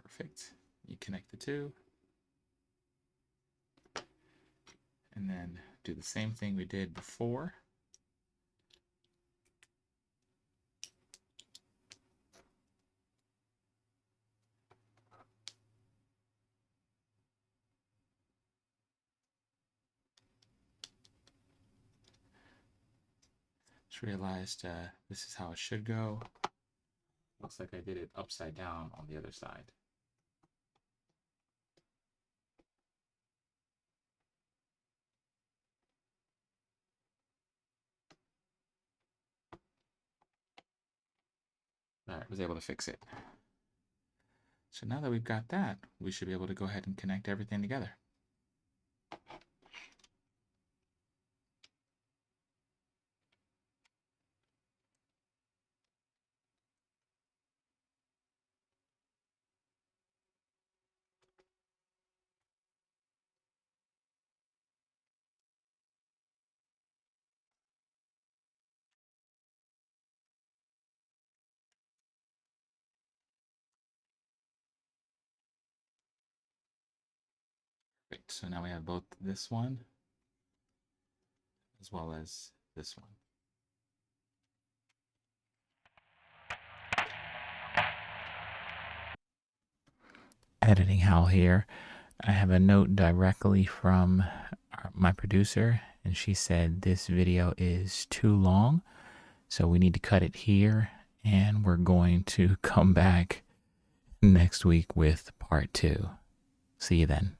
Perfect. You connect the 2. And then do the same thing we did before. Just realized this is how it should go. Looks like I did it upside down on the other side. All right, was able to fix it. So now that we've got that, we should be able to go ahead and connect everything together. Great, so now we have both this one as well as this one. Editing Hal here. I have a note directly from my producer, and she said this video is too long, so we need to cut it here, and we're going to come back next week with part 2. See you then.